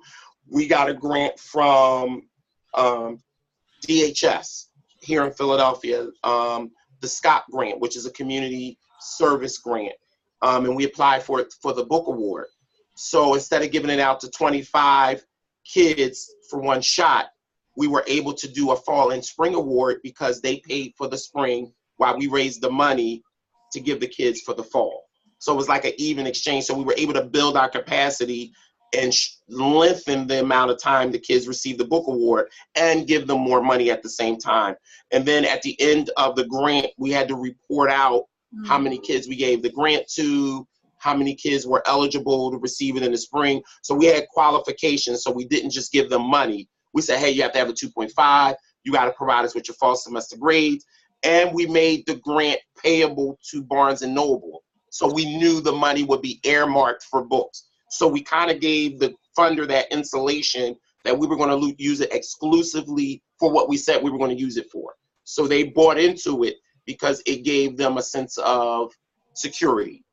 we got a grant from DHS here in Philadelphia, the Scott grant, which is a community service grant. And we applied for it for the book award. So instead of giving it out to 25 kids for one shot, we were able to do a fall and spring award because they paid for the spring while we raised the money to give the kids for the fall. So it was like an even exchange. So we were able to build our capacity and lengthen the amount of time the kids receive the book award and give them more money at the same time. And then at the end of the grant, we had to report out how many kids we gave the grant to, how many kids were eligible to receive it in the spring. So we had qualifications, so we didn't just give them money. We said, hey, you have to have a 2.5, you got to provide us with your fall semester grades. And we made the grant payable to Barnes & Noble. So we knew the money would be earmarked for books. So we kind of gave the funder that insulation that we were going to use it exclusively for what we said we were going to use it for. So they bought into it because it gave them a sense of security,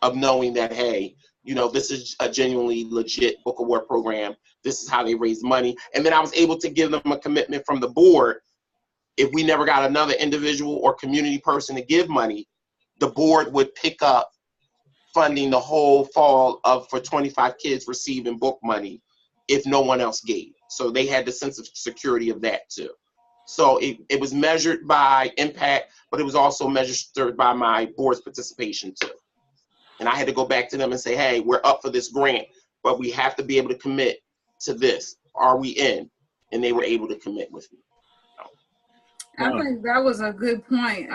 of knowing that, hey, you know, this is a genuinely legit book award program. This is how they raise money. And then I was able to give them a commitment from the board. If we never got another individual or community person to give money, the board would pick up funding the whole fall for 25 kids receiving book money if no one else gave. So they had the sense of security of that too. So it was measured by impact, but it was also measured by my board's participation too. And I had to go back to them and say, hey, we're up for this grant, but we have to be able to commit to this. Are we in? And they were able to commit with me. I think that was a good point.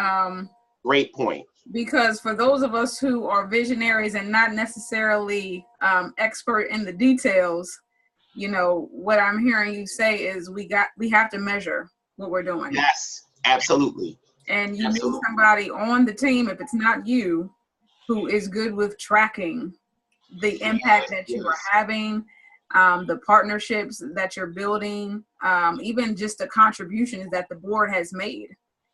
Great point. Because for those of us who are visionaries and not necessarily expert in the details, you know, what I'm hearing you say is we have to measure what we're doing. Yes, absolutely. And you need somebody on the team, if it's not you, who is good with tracking the impact that you are having, the partnerships that you're building, even just the contributions that the board has made.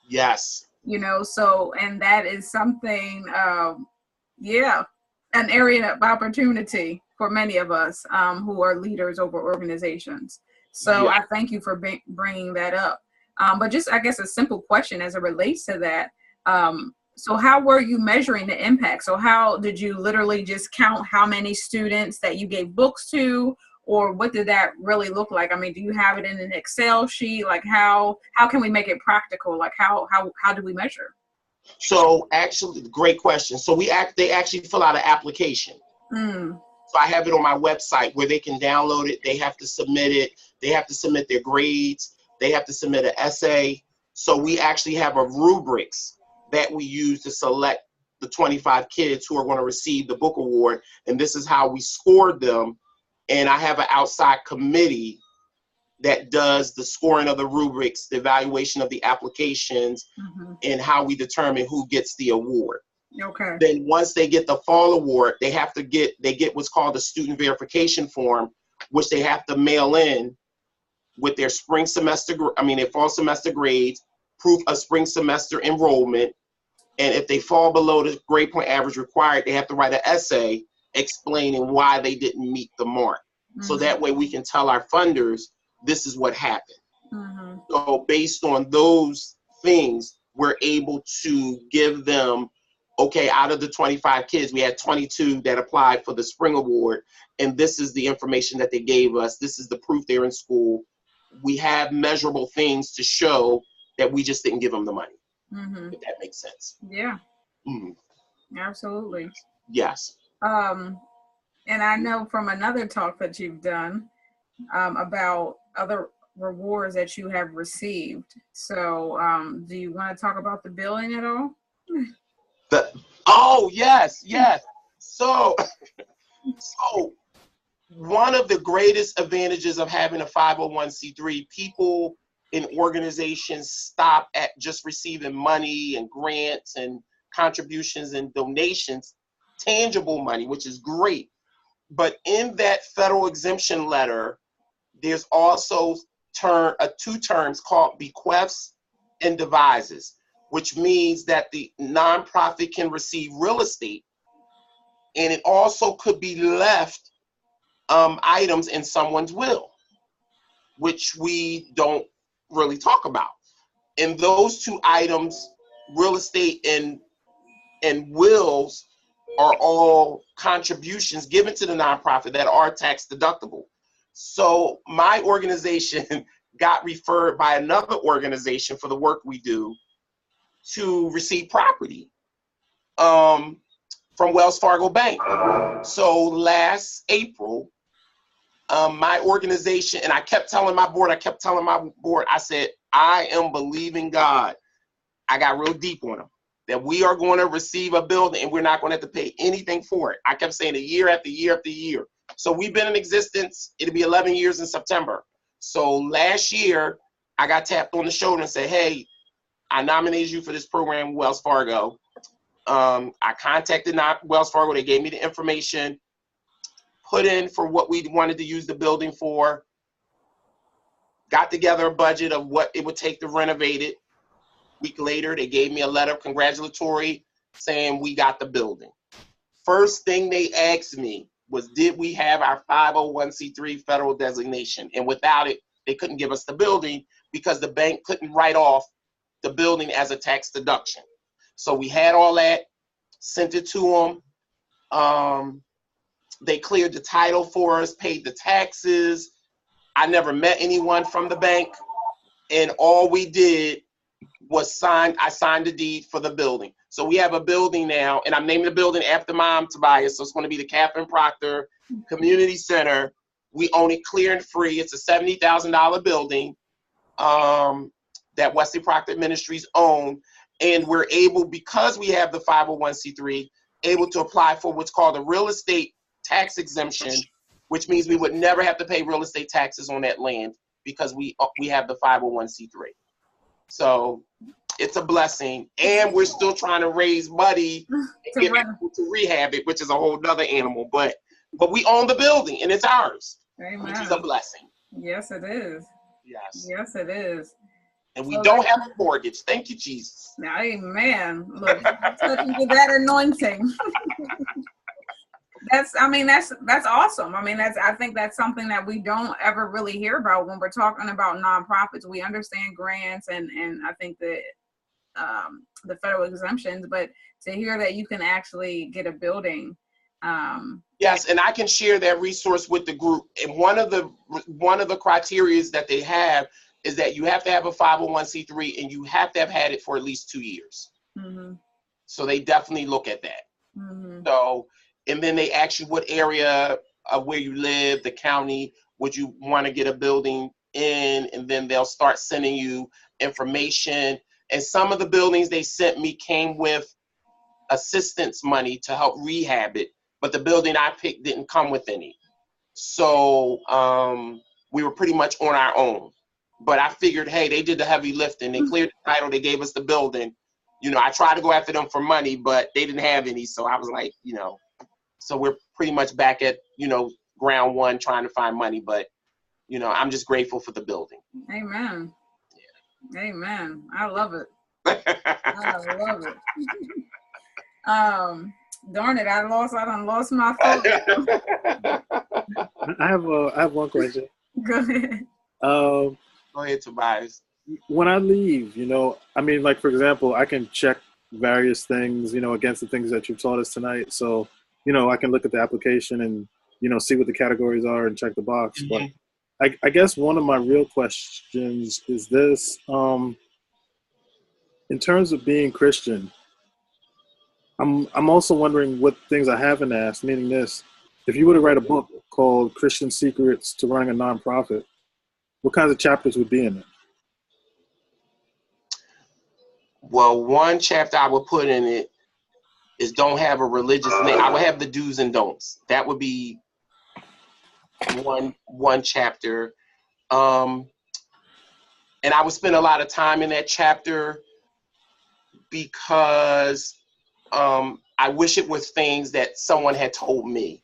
Yes. You know, so, and that is something, an area of opportunity for many of us who are leaders over organizations. So Yeah. I thank you for bringing that up. But just, I guess, a simple question as it relates to that. So how were you measuring the impact? So how did you literally just count how many students that you gave books to, or what did that really look like? I mean, do you have it in an Excel sheet? Like how can we make it practical? Like how do we measure? So actually, great question. So they actually fill out an application. So I have it on my website where they can download it. They have to submit it. They have to submit their grades. They have to submit an essay. So we actually have a rubrics that we use to select the 25 kids who are going to receive the book award. And this is how we scored them. And I have an outside committee that does the scoring of the rubrics, the evaluation of the applications, and how we determine who gets the award. Okay. Then once they get the fall award, they get what's called a student verification form, which they have to mail in with their their fall semester grades, proof of spring semester enrollment. And if they fall below the grade point average required, they have to write an essay explaining why they didn't meet the mark. So that way we can tell our funders, this is what happened. So based on those things, we're able to give them, okay, out of the 25 kids, we had 22 that applied for the spring award. And this is the information that they gave us. This is the proof they're in school. We have measurable things to show that we just didn't give them the money. If that makes sense. Yeah. Absolutely. Yes. And I know from another talk that you've done about other rewards that you have received. So do you want to talk about the billing at all? Oh, yes. So one of the greatest advantages of having a 501c3, people in organizations stop at just receiving money and grants and contributions and donations, tangible money, which is great. But in that federal exemption letter, there's also two terms called bequests and devises, which means that the nonprofit can receive real estate, and it also could be left items in someone's will, which we don't really talk about. And those two items, real estate and wills, are all contributions given to the nonprofit that are tax deductible. So my organization got referred by another organization for the work we do to receive property from Wells Fargo Bank. So last April, my organization, and I kept telling my board, I said, I am believing God. I got real deep on them, that we are going to receive a building and we're not going to have to pay anything for it. I kept saying it year after year after year. So we've been in existence. It'll be 11 years in September. So last year, I got tapped on the shoulder and said, hey, I nominated you for this program, Wells Fargo. I contacted Wells Fargo. They gave me the information, put in for what we wanted to use the building for, got together a budget of what it would take to renovate it. Week later, they gave me a letter of congratulatory saying we got the building. First thing they asked me was, did we have our 501c3 federal designation? And without it, they couldn't give us the building because the bank couldn't write off the building as a tax deduction. So we had all that, sent it to them. They cleared the title for us, paid the taxes. I never met anyone from the bank. And all we did was I signed the deed for the building. So we have a building now, and I'm naming the building after Mom, Tobias. So it's going to be the Catherine Proctor Community Center. We own it clear and free. It's a $70,000 building that Wesley Proctor Ministries own. And we're able, because we have the 501c3, able to apply for what's called a real estate tax exemption, which means we would never have to pay real estate taxes on that land because we have the 501c3. So it's a blessing, and we're still trying to raise money and get people to rehab it, which is a whole nother animal. But we own the building, and it's ours, which is a blessing. Yes, it is. Yes. Yes, it is. And we don't have a mortgage. Thank you, Jesus. Amen. Look, touching to that anointing. that's awesome. I mean, I think that's something that we don't ever really hear about when we're talking about nonprofits. We understand grants and I think that the federal exemptions, but to hear that you can actually get a building. Yes, and I can share that resource with the group. And one of the criteria that they have is that you have to have a 501c3 and you have to have had it for at least 2 years. Mm-hmm. So they definitely look at that. Mm-hmm. So, and then they ask you what area of where you live, the county, would you want to get a building in, and then they'll start sending you information. And some of the buildings they sent me came with assistance money to help rehab it, but the building I picked didn't come with any. So we were pretty much on our own. But I figured, hey, they did the heavy lifting. They cleared the title. They gave us the building. You know, I tried to go after them for money, but they didn't have any. So I was like, you know, so we're pretty much back at, you know, ground one trying to find money. But, you know, I'm just grateful for the building. Amen. Yeah. Amen. I love it. I love it. Darn it, I done lost my phone. I have one question. Go ahead. Go ahead, Tobias. When I leave, you know, I mean, like, for example, I can check various things, you know, against the things that you've taught us tonight. So, you know, I can look at the application and, you know, see what the categories are and check the box. Mm-hmm. But I guess one of my real questions is this, in terms of being Christian, I'm also wondering what things I haven't asked, meaning this: if you were to write a book called Christian Secrets to Running a Nonprofit, what kinds of chapters would be in it? Well, one chapter I would put in it is don't have a religious name. I would have the do's and don'ts. That would be one chapter. And I would spend a lot of time in that chapter because I wish it was things that someone had told me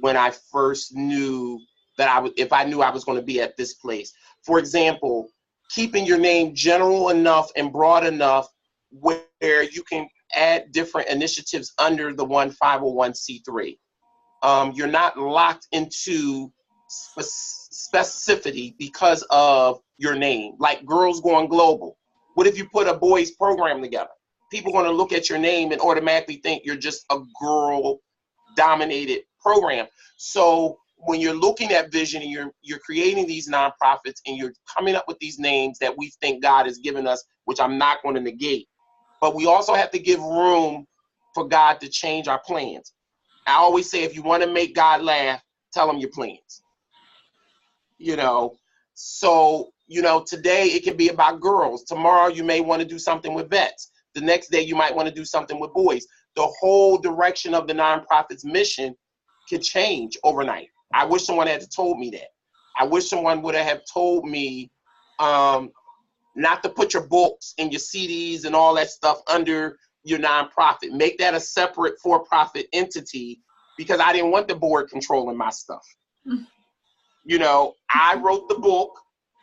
when I first knew that if I knew I was going to be at this place. For example, keeping your name general enough and broad enough where you can add different initiatives under the one 501c3. You're not locked into specificity because of your name. Like Girls Going Global. What if you put a boys program together? People are going to look at your name and automatically think you're just a girl-dominated program. So when you're looking at vision and you're creating these nonprofits and you're coming up with these names that we think God has given us, which I'm not going to negate, but we also have to give room for God to change our plans. I always say, if you want to make God laugh, tell him your plans. You know, so, you know, today it can be about girls. Tomorrow you may want to do something with vets. The next day you might want to do something with boys. The whole direction of the nonprofit's mission could change overnight. I wish someone had told me that. I wish someone would have told me not to put your books and your CDs and all that stuff under your nonprofit. Make that a separate for-profit entity, because I didn't want the board controlling my stuff. You know, I wrote the book,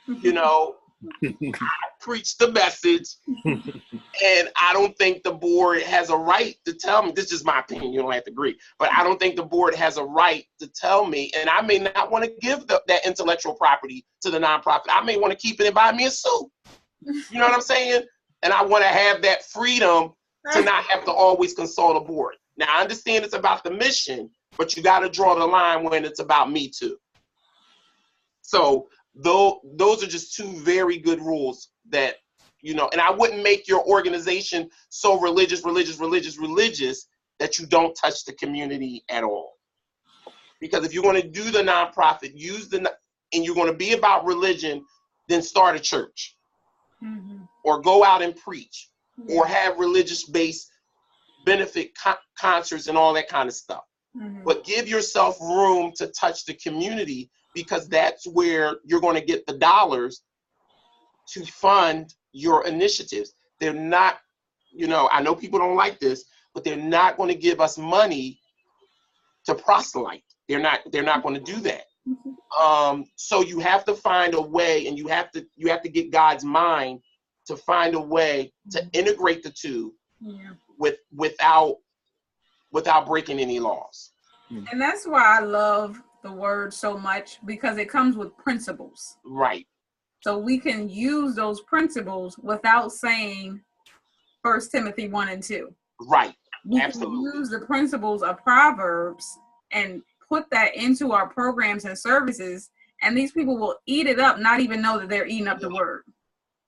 you know, I preached the message, and I don't think the board has a right to tell me. This is my opinion, you don't have to agree, but I don't think the board has a right to tell me, and I may not want to give that intellectual property to the nonprofit. I may want to keep it and buy me a suit. You know what I'm saying? And I want to have that freedom to not have to always consult a board. Now, I understand it's about the mission, but you got to draw the line when it's about me too. So those are just two very good rules that, you know, and I wouldn't make your organization so religious that you don't touch the community at all. Because if you're going to do the nonprofit, and you're going to be about religion, then start a church. Mm-hmm. Or go out and preach, or have religious-based benefit concerts and all that kind of stuff. Mm-hmm. But give yourself room to touch the community, because that's where you're going to get the dollars to fund your initiatives. They're not, you know, I know people don't like this, but they're not going to give us money to proselyte. They're not going to do that. Mm-hmm. So you have to find a way, and you have to get God's mind to find a way to integrate the two without breaking any laws. And that's why I love the word so much, because it comes with principles. Right. So we can use those principles without saying 1 Timothy 1 and 2. Right. We Absolutely. can use the principles of Proverbs and put that into our programs and services, and these people will eat it up, not even know that they're eating up the word.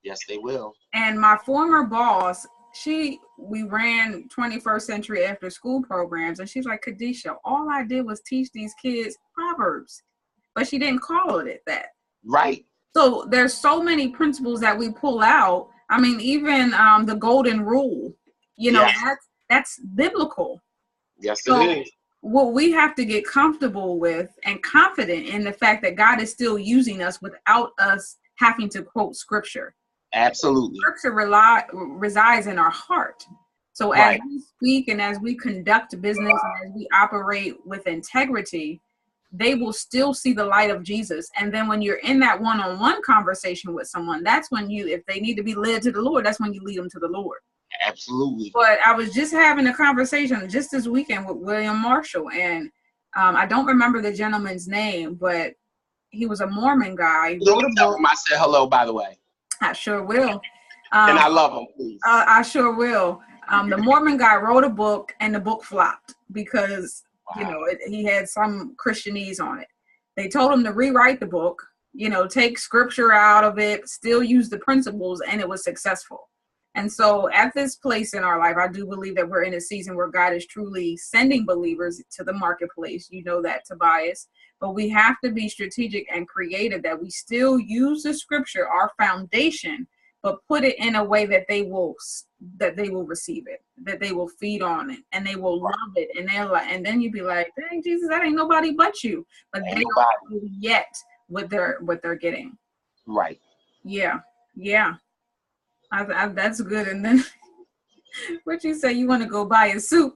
Yes, they will. And my former boss, we ran 21st century after school programs, and she's like, Kadesha, all I did was teach these kids Proverbs, but she didn't call it that. Right. So there's so many principles that we pull out. I mean, even the golden rule, that's biblical. Yes, So it is. what we have to get comfortable with and confident in the fact that God is still using us without us having to quote scripture. Absolutely. Scripture resides in our heart. So as we speak and as we conduct business and as we operate with integrity, they will still see the light of Jesus. And then when you're in that one-on-one conversation with someone, that's when if they need to be led to the Lord, that's when you lead them to the Lord. Absolutely. But I was just having a conversation just this weekend with William Marshall, and I don't remember the gentleman's name, but he was a Mormon guy. You don't tell him I said hello, by the way. I sure will. And I love him, please. I sure will. The Mormon guy wrote a book, and the book flopped because he had some Christianese on it. They told him to rewrite the book, take scripture out of it, still use the principles, and it was successful. And so at this place in our life, I do believe that we're in a season where God is truly sending believers to the marketplace. You know that, Tobias. But we have to be strategic and creative, that we still use the scripture, our foundation, but put it in a way that they will receive it, that they will feed on it, and they will love it. And then you'd be like, dang, Jesus, that ain't nobody but you. But they don't know yet what they're getting. Right. Yeah. That's good. And then what you say, you want to go buy a suit.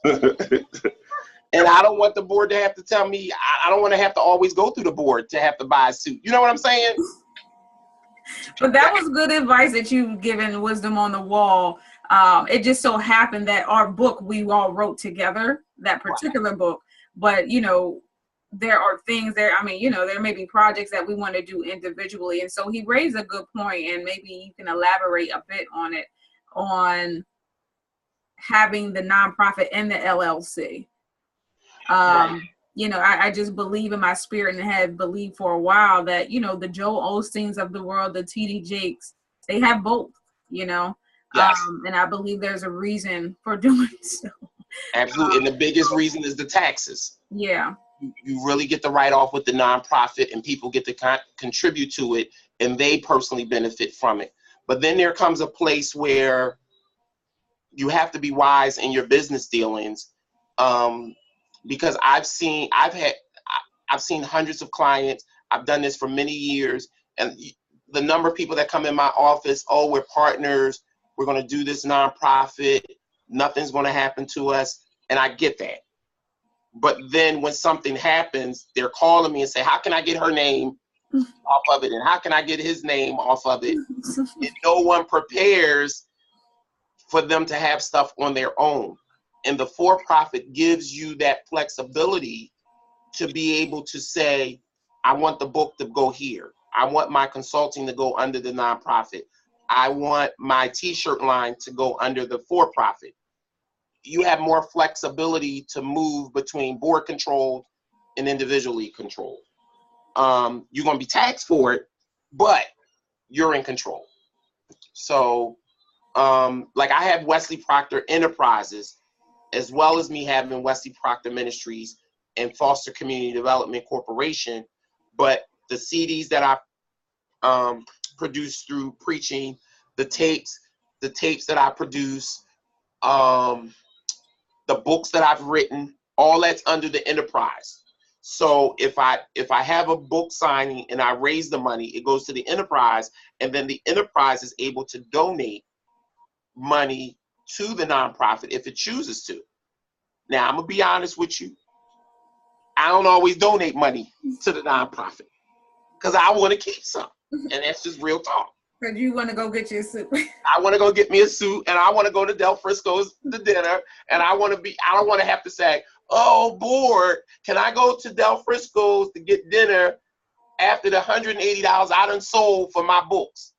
And I don't want the board to have to tell me, I don't want to have to always go through the board to have to buy a suit. You know what I'm saying? But that was good advice that you've given, Wisdom on the Wall. It just so happened that our book, we all wrote together, that particular book. But, there are things there. I mean, there may be projects that we want to do individually. And so he raised a good point, and maybe you can elaborate a bit on it, on having the nonprofit and the LLC. I just believe in my spirit, and have believed for a while that, the Joel Osteens of the world, the TD Jakes, they have both, Yes. And I believe there's a reason for doing so. Absolutely. And the biggest reason is the taxes. Yeah. You really get the write-off with the nonprofit, and people get to contribute to it, and they personally benefit from it. But then there comes a place where you have to be wise in your business dealings, because I've seen hundreds of clients. I've done this for many years, and the number of people that come in my office, oh, we're partners, we're going to do this nonprofit, nothing's going to happen to us, and I get that. But then when something happens, they're calling me and say, how can I get her name off of it? And how can I get his name off of it? And no one prepares for them to have stuff on their own. And the for-profit gives you that flexibility to be able to say, I want the book to go here. I want my consulting to go under the nonprofit. I want my t-shirt line to go under the for-profit. You have more flexibility to move between board controlled and individually controlled. You're going to be taxed for it, but you're in control. So like I have Wesley Proctor Enterprises, as well as me having Wesley Proctor Ministries and Foster Community Development Corporation. But the CDs that I produce through preaching, the tapes that I produce, the books that I've written, all that's under the enterprise. So if I have a book signing and I raise the money, it goes to the enterprise, and then the enterprise is able to donate money to the nonprofit if it chooses to. Now, I'm gonna be honest with you. I don't always donate money to the nonprofit because I want to keep some, and that's just real talk. Because you want to go get your suit. I want to go get me a suit, and I want to go to Del Frisco's to dinner, and I don't want to have to say, Oh, board, can I go to Del Frisco's to get dinner after the $180 I done sold for my books?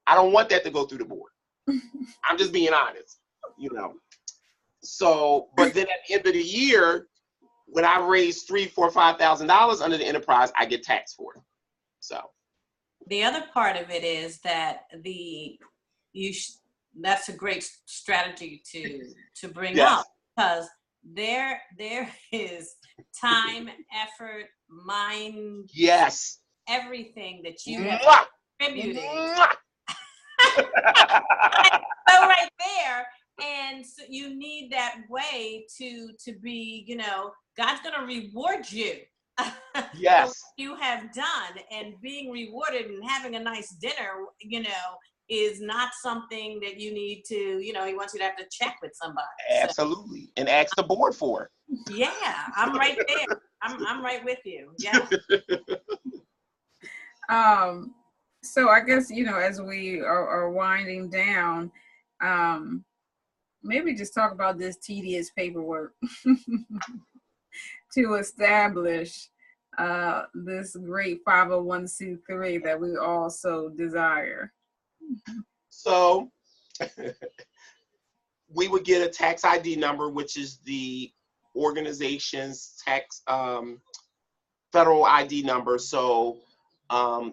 I don't want that to go through the board. I'm just being honest, you know. So, but then at the end of the year, when I raise $3,000, $4,000, $5,000 under the enterprise, I get taxed for it. So the other part of it is that that's a great strategy to bring yes. up, because there is time, effort, mind, Yes, everything that you have Mwah! contributed. Mwah! So right there, and so you need that way to be, you know, God's gonna reward you. Yes. For what you have done, and being rewarded and having a nice dinner, you know, is not something that you need to, you know, he wants you to have to check with somebody. Absolutely. So, and ask the board for it. Yeah, I'm right there. I'm right with you. Yeah. So I guess, you know, as we are winding down, maybe just talk about this tedious paperwork to establish this great 501c3 that we all so desire. So we would get a tax ID number, which is the organization's tax federal ID number. So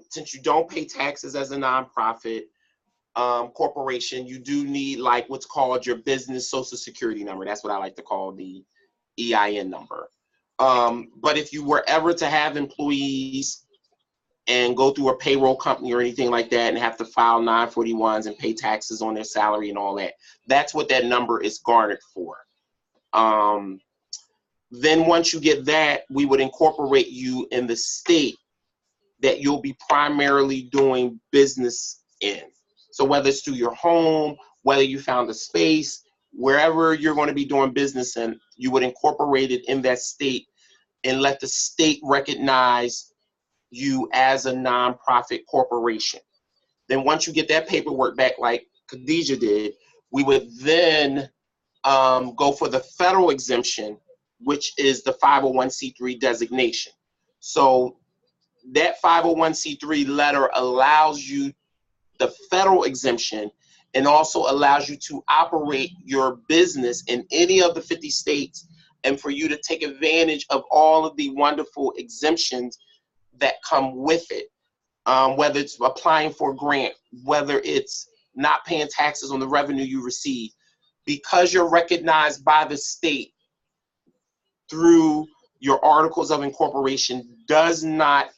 since you don't pay taxes as a nonprofit corporation, you do need like what's called your business social security number. That's what I like to call the EIN number. But if you were ever to have employees and go through a payroll company or anything like that and have to file 941s and pay taxes on their salary and all that, that's what that number is garnered for. Then once you get that, we would incorporate you in the state that you'll be primarily doing business in. So whether it's through your home, whether you found a space, wherever you're going to be doing business in, you would incorporate it in that state and let the state recognize you as a nonprofit corporation. Then once you get that paperwork back like Kadesha did, we would then go for the federal exemption, which is the 501c3 designation. So that 501c3 letter allows you the federal exemption and also allows you to operate your business in any of the 50 states and for you to take advantage of all of the wonderful exemptions that come with it, whether it's applying for a grant, whether it's not paying taxes on the revenue you receive. Because you're recognized by the state through your articles of incorporation does not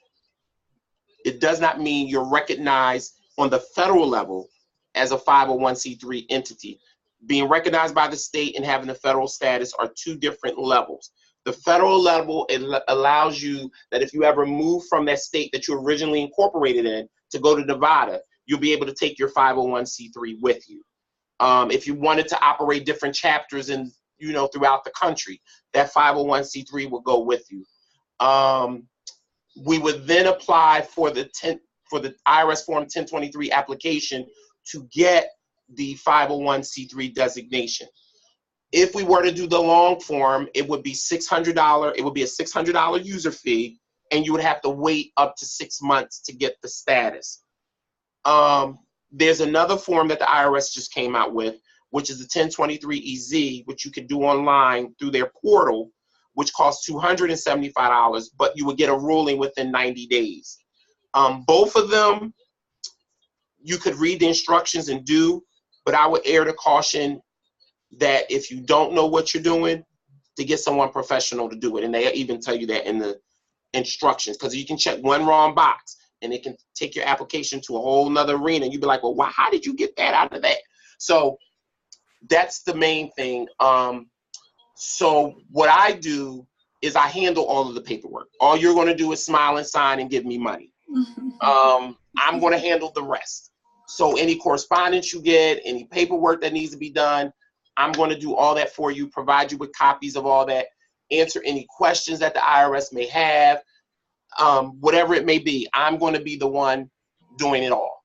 mean you're recognized on the federal level as a 501c3 entity. Being recognized by the state and having a federal status are two different levels. The federal level, it allows you that if you ever move from that state that you originally incorporated in to go to Nevada, you'll be able to take your 501c3 with you. If you wanted to operate different chapters in, you know, throughout the country, that 501c3 will go with you. We would then apply for the IRS Form 1023 application to get the 501c3 designation. If we were to do the long form, it would be $600. It would be a $600 user fee, and you would have to wait up to 6 months to get the status. There's another form that the IRS just came out with, which is the 1023-EZ, which you can do online through their portal, which costs $275, but you would get a ruling within 90 days. Both of them, you could read the instructions and do, but I would err to caution that if you don't know what you're doing, to get someone professional to do it. And they even tell you that in the instructions, because you can check one wrong box and it can take your application to a whole nother arena. And you'd be like, well, how did you get that out of that? So that's the main thing. So what I do is I handle all of the paperwork. All you're going to do is smile and sign and give me money. I'm going to handle the rest. So any correspondence you get, any paperwork that needs to be done, I'm going to do all that for you, provide you with copies of all that, answer any questions that the IRS may have, whatever it may be. I'm going to be the one doing it all.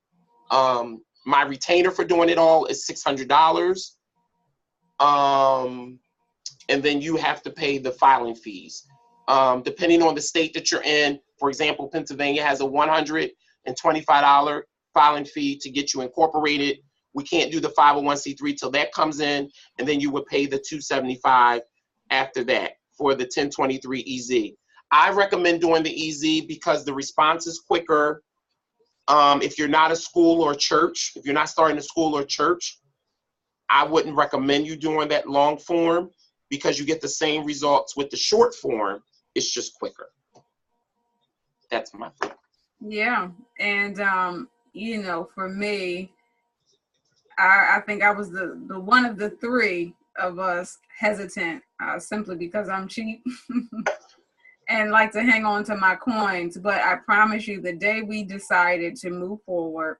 My retainer for doing it all is $600. and then you have to pay the filing fees. Depending on the state that you're in, for example, Pennsylvania has a $125 filing fee to get you incorporated. We can't do the 501c3 till that comes in, and then you would pay the $275 after that for the 1023 EZ. I recommend doing the EZ because the response is quicker. If you're not a school or church, if you're not starting a school or church, I wouldn't recommend you doing that long form because you get the same results with the short form. It's just quicker. That's my thing. Yeah. And, you know, for me, I think I was the one of the three of us hesitant, simply because I'm cheap and like to hang on to my coins. But I promise you, the day we decided to move forward,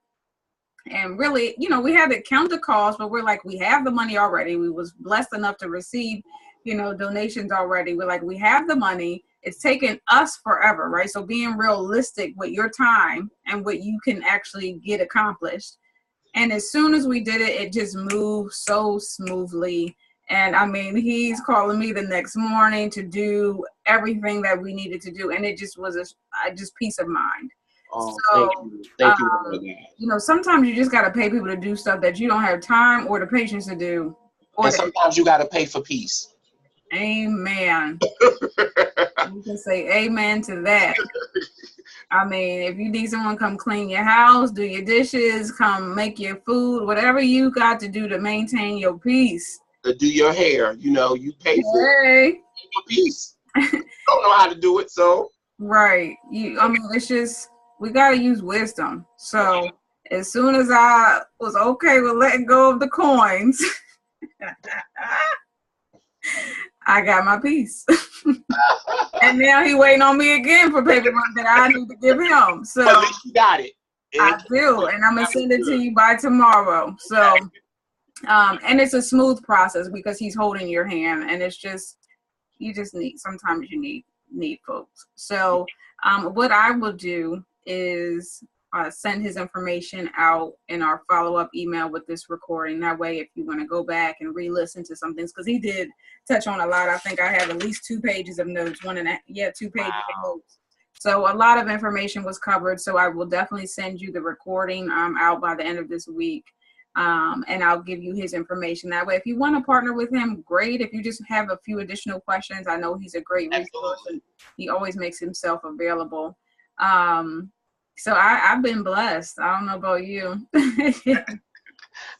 and really, you know, we had to count the cost, but we're like, we have the money already. We was blessed enough to receive, you know, donations already. We're like, we have the money. It's taken us forever, right? So being realistic with your time and what you can actually get accomplished. And as soon as we did it, it just moved so smoothly. And I mean, he's calling me the next morning to do everything that we needed to do. And it just was just peace of mind. Oh, So, thank you for that. you know, sometimes you just got to pay people to do stuff that you don't have time or the patience to do. And sometimes you got to pay for peace. Amen. You can say amen to that. I mean, if you need someone come clean your house, do your dishes, come make your food, whatever you got to do to maintain your peace. To do your hair, you know, you pay for your peace. You don't know how to do it, so. Right. I mean, it's just, we got to use wisdom. So as soon as I was okay with letting go of the coins, I got my piece. And now he waiting on me again for paperwork that I need to give him. So at least you got it. I do, and I'm gonna send it to you by tomorrow. So, and it's a smooth process because he's holding your hand, and it's just, you just need, sometimes you need folks. So, what I will do is send his information out in our follow-up email with this recording. That way, if you want to go back and re-listen to some things, because he did touch on a lot. I think I have at least 2 pages of notes, 2 pages of notes. So a lot of information was covered. So I will definitely send you the recording out by the end of this week. And I'll give you his information that way. If you want to partner with him, great. If you just have a few additional questions, I know he's a great resource. And he always makes himself available. So I've been blessed. I don't know about you.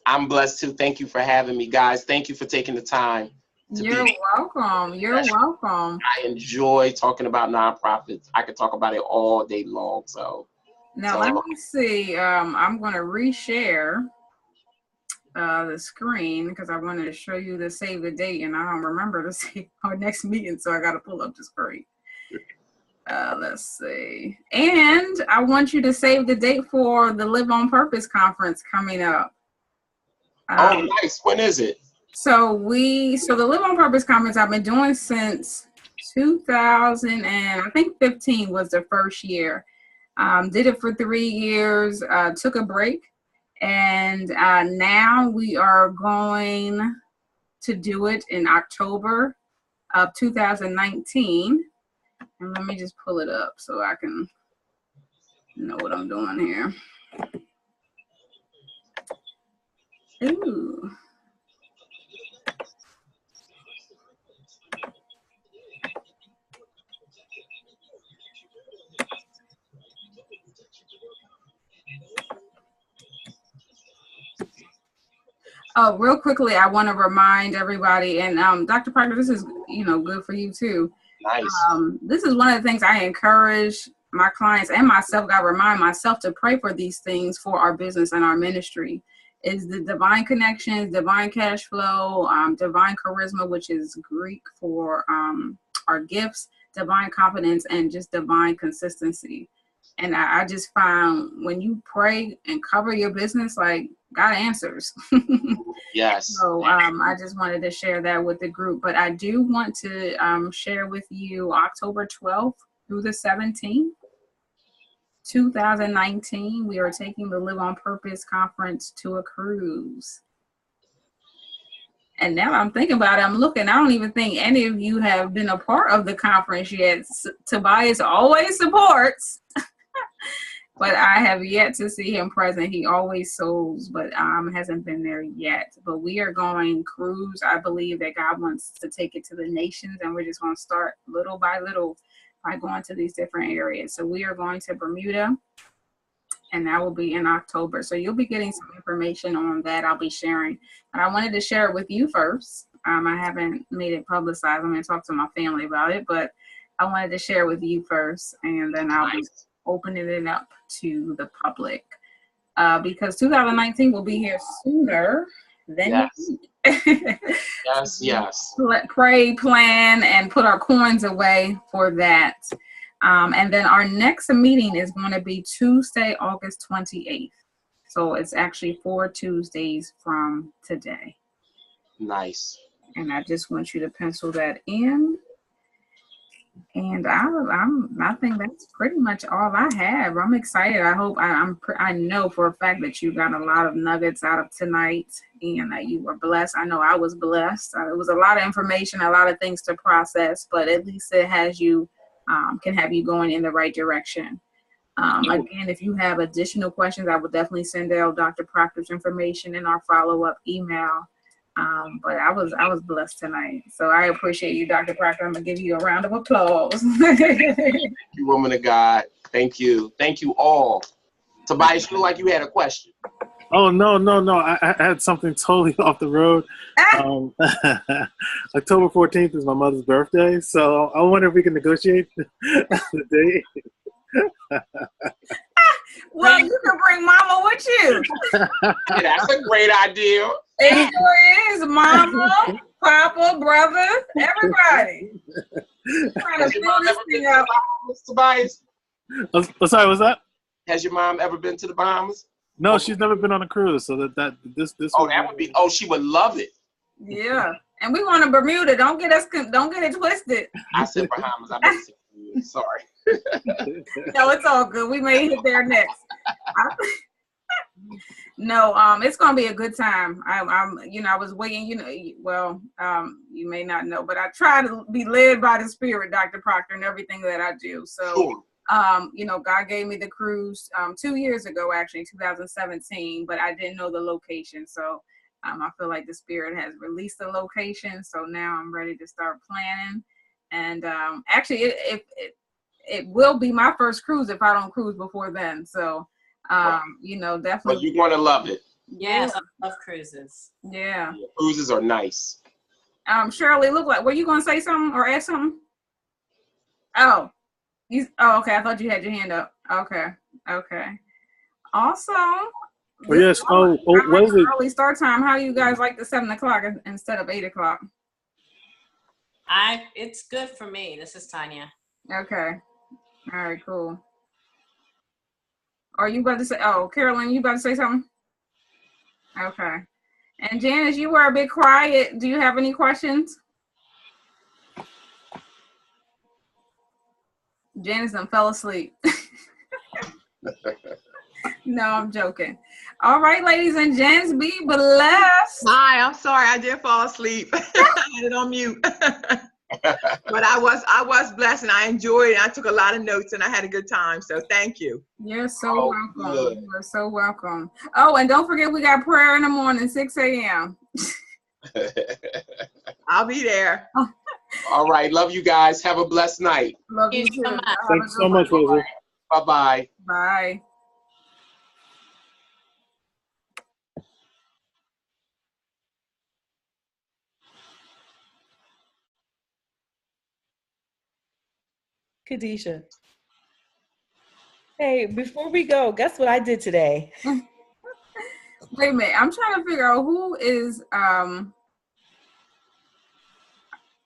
I'm blessed too. Thank you for having me, guys. Thank you for taking the time. You're welcome. You're welcome. I enjoy talking about nonprofits. I could talk about it all day long. So now let me see. I'm going to reshare the screen because I wanted to show you the save the date, and I don't remember to save our next meeting, so I got to pull up the screen. Let's see. And I want you to save the date for the Live on Purpose conference coming up. Oh, nice. When is it? So the Live on Purpose conference I've been doing since 2015 was the first year. Did it for 3 years, took a break, and now we are going to do it in October of 2019. And let me just pull it up so I can know what I'm doing here. Ooh. Real quickly, I want to remind everybody, and Dr. Proctor, this is good for you too. Nice. This is one of the things I encourage my clients and myself. I remind myself to pray for these things for our business and our ministry. Is the divine connections, divine cash flow, divine charisma, which is Greek for our gifts, divine confidence, and just divine consistency. And I just found when you pray and cover your business, like God answers. Yes. So I just wanted to share that with the group. But I do want to share with you October 12th through the 17th, 2019. We are taking the Live on Purpose conference to a cruise. And now I'm thinking about it, I'm looking, I don't even think any of you have been a part of the conference yet. Tobias always supports, but I have yet to see him present. He always sows, but hasn't been there yet. But we are going cruise. I believe that God wants to take it to the nations, and we're just going to start little by little by going to these different areas. So we are going to Bermuda, and that will be in October. So you'll be getting some information on that. I'll be sharing. But I wanted to share it with you first. I haven't made it publicized. I'm going to talk to my family about it, but I wanted to share with you first, and then I'll be opening it up to the public. Because 2019 will be here sooner than you think. Yes. Pray, plan, and put our coins away for that. And then our next meeting is going to be Tuesday, August 28th. So it's actually 4 Tuesdays from today. Nice. And I just want you to pencil that in. And I think that's pretty much all I have. I'm excited. I hope I know for a fact that you got a lot of nuggets out of tonight and that you were blessed. I know I was blessed. It was a lot of information, a lot of things to process, but at least it has you, can have you going in the right direction. Again, if you have additional questions, I will definitely send out Dr. Proctor's information in our follow-up email. But I was blessed tonight. So I appreciate you, Dr. Proctor. I'm going to give you a round of applause. Thank you, woman of God. Thank you. Thank you all. Tobias, you look like you had a question. Oh, no. I had something totally off the road. October 14th is my mother's birthday, so I wonder if we can negotiate the date. Well, you can bring Mama with you. That's a great idea. It sure is. Mama, Papa, brother, everybody. Trying to fill this thing up. Tobias? Oh, sorry, what's that? Has your mom ever been to the Bahamas? No, she's never been on a cruise, so this. Oh, that would be. Oh, she would love it. Yeah, and we want to Bermuda. Don't get it twisted. I said Bahamas. I meant to. Sorry. No, it's all good. We may hit there next. No, it's gonna be a good time. I was waiting. You may not know, but I try to be led by the Spirit, Dr. Proctor, in everything that I do. So. Sure. God gave me the cruise 2 years ago, actually, 2017, but I didn't know the location. So I feel like the Spirit has released the location. So now I'm ready to start planning. And actually, it will be my first cruise if I don't cruise before then. So, definitely. But you're going to love it. Yes, I love cruises. Yeah. Cruises are nice. Shirley, were you going to say something or ask something? Oh. Okay. I thought you had your hand up. Okay. Awesome. Well, yes. Wesley. Early start time. How do you guys like the 7 o'clock instead of 8 o'clock? It's good for me. This is Tanya. Okay. All right. Cool. Are you about to say? Oh, Carolyn, you about to say something? Okay. And Janice, you were a bit quiet. Do you have any questions? Janice done fell asleep. No, I'm joking. All right, ladies and gents, be blessed. Hi, I'm sorry, I did fall asleep. I had it on mute. But I was blessed and I enjoyed it. I took a lot of notes and I had a good time. So thank you. You're so welcome. You're so welcome. Oh, and don't forget we got prayer in the morning, 6 a.m. I'll be there. All right. Love you guys. Have a blessed night. Love you too. Thanks so much, Wesley. Bye-bye. Bye. Kadesha. Hey, before we go, guess what I did today? Wait a minute. I'm trying to figure out who is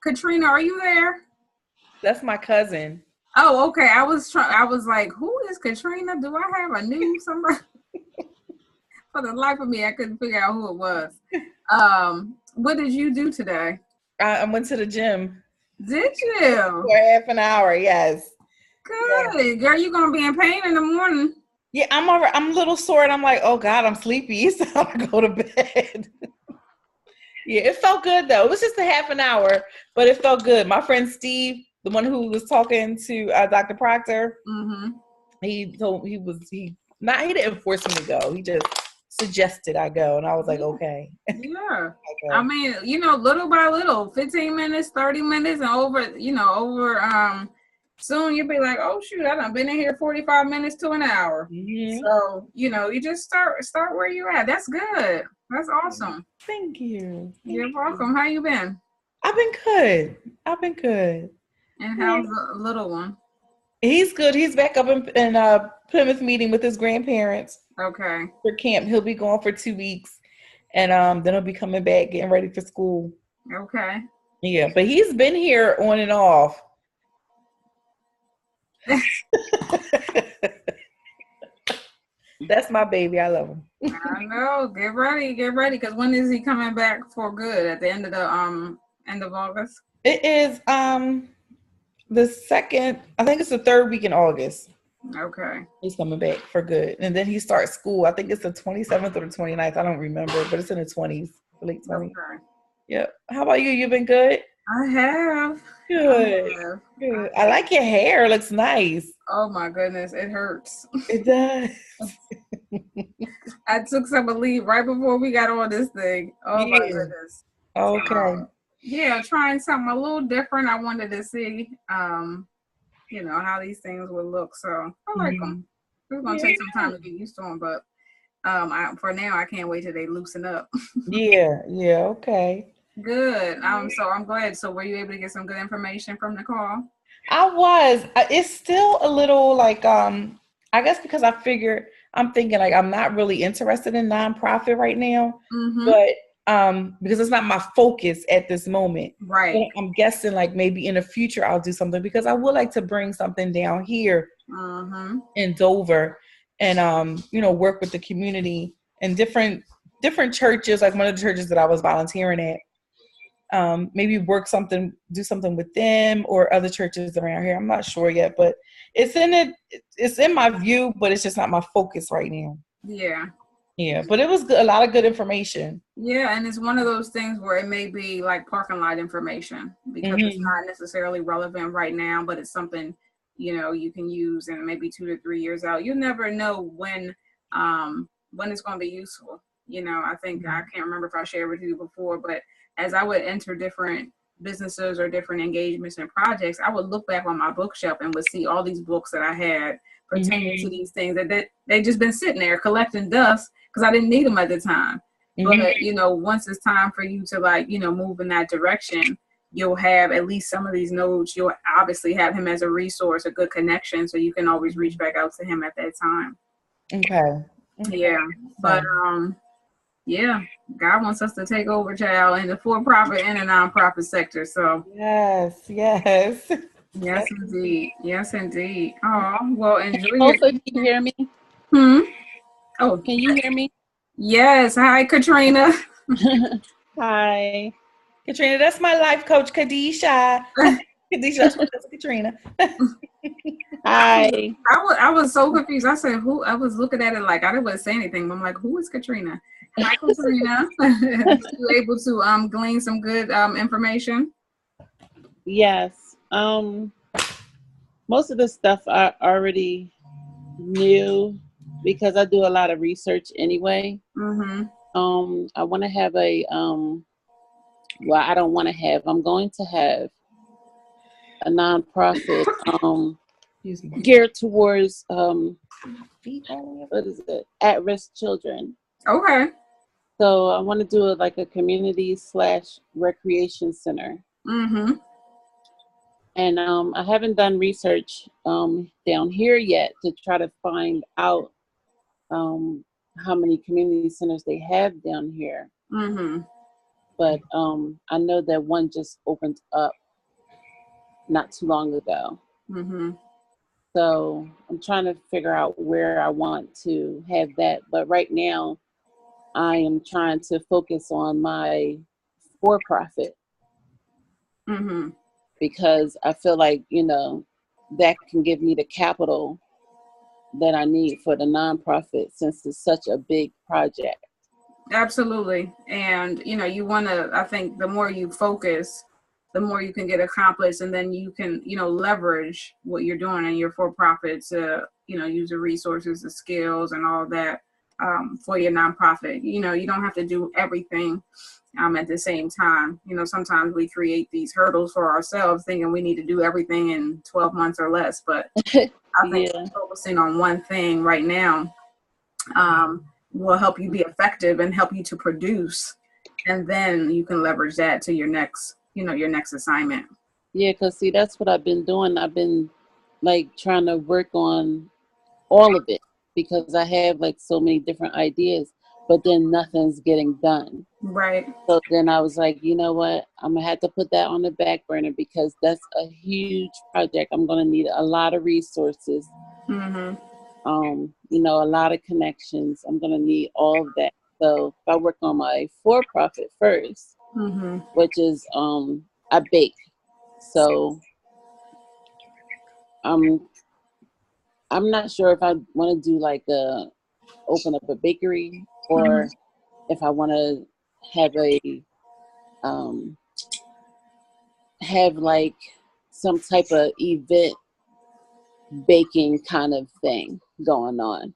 Katrina, are you there? That's my cousin. Oh, okay. I was like, who is Katrina? Do I have a new somebody? For the life of me, I couldn't figure out who it was. What did you do today? I went to the gym. Did you? For half an hour, yes. Good. Yeah. Girl, you gonna be in pain in the morning. Yeah, I'm all right. I'm a little sore and I'm like, oh God, I'm sleepy. It's time to go to bed. Yeah, it felt good though. It was just a half an hour, but it felt good. My friend Steve, the one who was talking to Dr. Proctor, he didn't force me to go. He just suggested I go, and I was like, okay. Yeah. I mean, little by little, 15 minutes, 30 minutes, and over, soon you'll be like, oh shoot, I done been in here 45 minutes to an hour. So, you just start where you're at. That's good. That's awesome. Thank you. You're welcome. How you been? I've been good. And how's the little one? He's good. He's back up in Plymouth meeting with his grandparents. Okay. For camp. He'll be gone for 2 weeks. And then he'll be coming back, getting ready for school. Okay. Yeah, but he's been here on and off. That's my baby. I love him. I know. Get ready. Because when is he coming back for good? At the end of August? It is the second. I think it's the third week in August. Okay. He's coming back for good, and then he starts school. I think it's the 27th or the 29th. I don't remember, but it's in the 20s, late 20s. Okay. Yep. How about you? You been good? I have. Good. Good. I like your hair. It looks nice. Oh my goodness, it hurts. It does. I took some leave right before we got on this thing. Oh my goodness. Okay. Yeah, trying something a little different. I wanted to see, how these things would look. So I like them. It's gonna take some time to get used to them, but for now, I can't wait till they loosen up. Yeah. Okay. Good. So I'm glad. So were you able to get some good information from the call? I was. It's still a little like I guess because I'm thinking like I'm not really interested in nonprofit right now, but because it's not my focus at this moment. Right. But I'm guessing like maybe in the future I'll do something because I would like to bring something down here in Dover and work with the community and different churches, like one of the churches that I was volunteering at. Maybe do something with them or other churches around here. I'm not sure yet, but it's in my view, but it's just not my focus right now. Yeah, but it was a lot of good information. Yeah, and it's one of those things where it may be like parking lot information because it's not necessarily relevant right now, but it's something, you can use in maybe 2 to 3 years out. You never know when it's going to be useful. I think I can't remember if I shared with you before, but as I would enter different businesses or different engagements and projects, I would look back on my bookshelf and would see all these books that I had pertaining to these things that they just been sitting there collecting dust because I didn't need them at the time. But, once it's time for you to move in that direction, you'll have at least some of these notes. You'll obviously have him as a resource, a good connection, so you can always reach back out to him at that time. Okay. Yeah. But, yeah, God wants us to take over, child, in the for-profit and the non-profit sector. So yes, indeed. Oh, well, enjoy. Also, can you hear me? Oh, can you hear me? Yes. Hi, Katrina. Hi, Katrina. That's my life coach, Kadesha. Kadesha, that's Katrina. Hi. I was so confused. I said, who? I was looking at it like I didn't say anything. But I'm like, who is Katrina? Hi, Katrina. Were you able to glean some good information? Yes. Most of the stuff I already knew because I do a lot of research anyway. I want to have I'm going to have a nonprofit geared towards at-risk children. Okay. So I want to do it like a community/recreation center. And I haven't done research down here yet to try to find out how many community centers they have down here. But I know that one just opened up not too long ago. So I'm trying to figure out where I want to have that. But right now, I am trying to focus on my for-profit. Because I feel like, that can give me the capital that I need for the nonprofit since it's such a big project. Absolutely. And, you know, you want to, I think the more you focus, the more you can get accomplished, and then you can, you know, leverage what you're doing in your for-profit to, you know, use the resources, the skills and all that for your nonprofit. You know, you don't have to do everything at the same time. You know, sometimes we create these hurdles for ourselves thinking we need to do everything in 12 months or less. But I think focusing on one thing right now will help you be effective and help you to produce. And then you can leverage that to your next, you know, your next assignment. Yeah, because see, that's what I've been doing. I've been like trying to work on all of it because I have like so many different ideas, but then nothing's getting done. Right. So then I was like, you know what? I'm going to have to put that on the back burner because that's a huge project. I'm going to need a lot of resources. Mm-hmm. You know, a lot of connections. I'm going to need all of that. So if I work on my for-profit first, which is I bake. So I'm not sure if I want to do like open up a bakery or if I want to have have like some type of event baking kind of thing going on.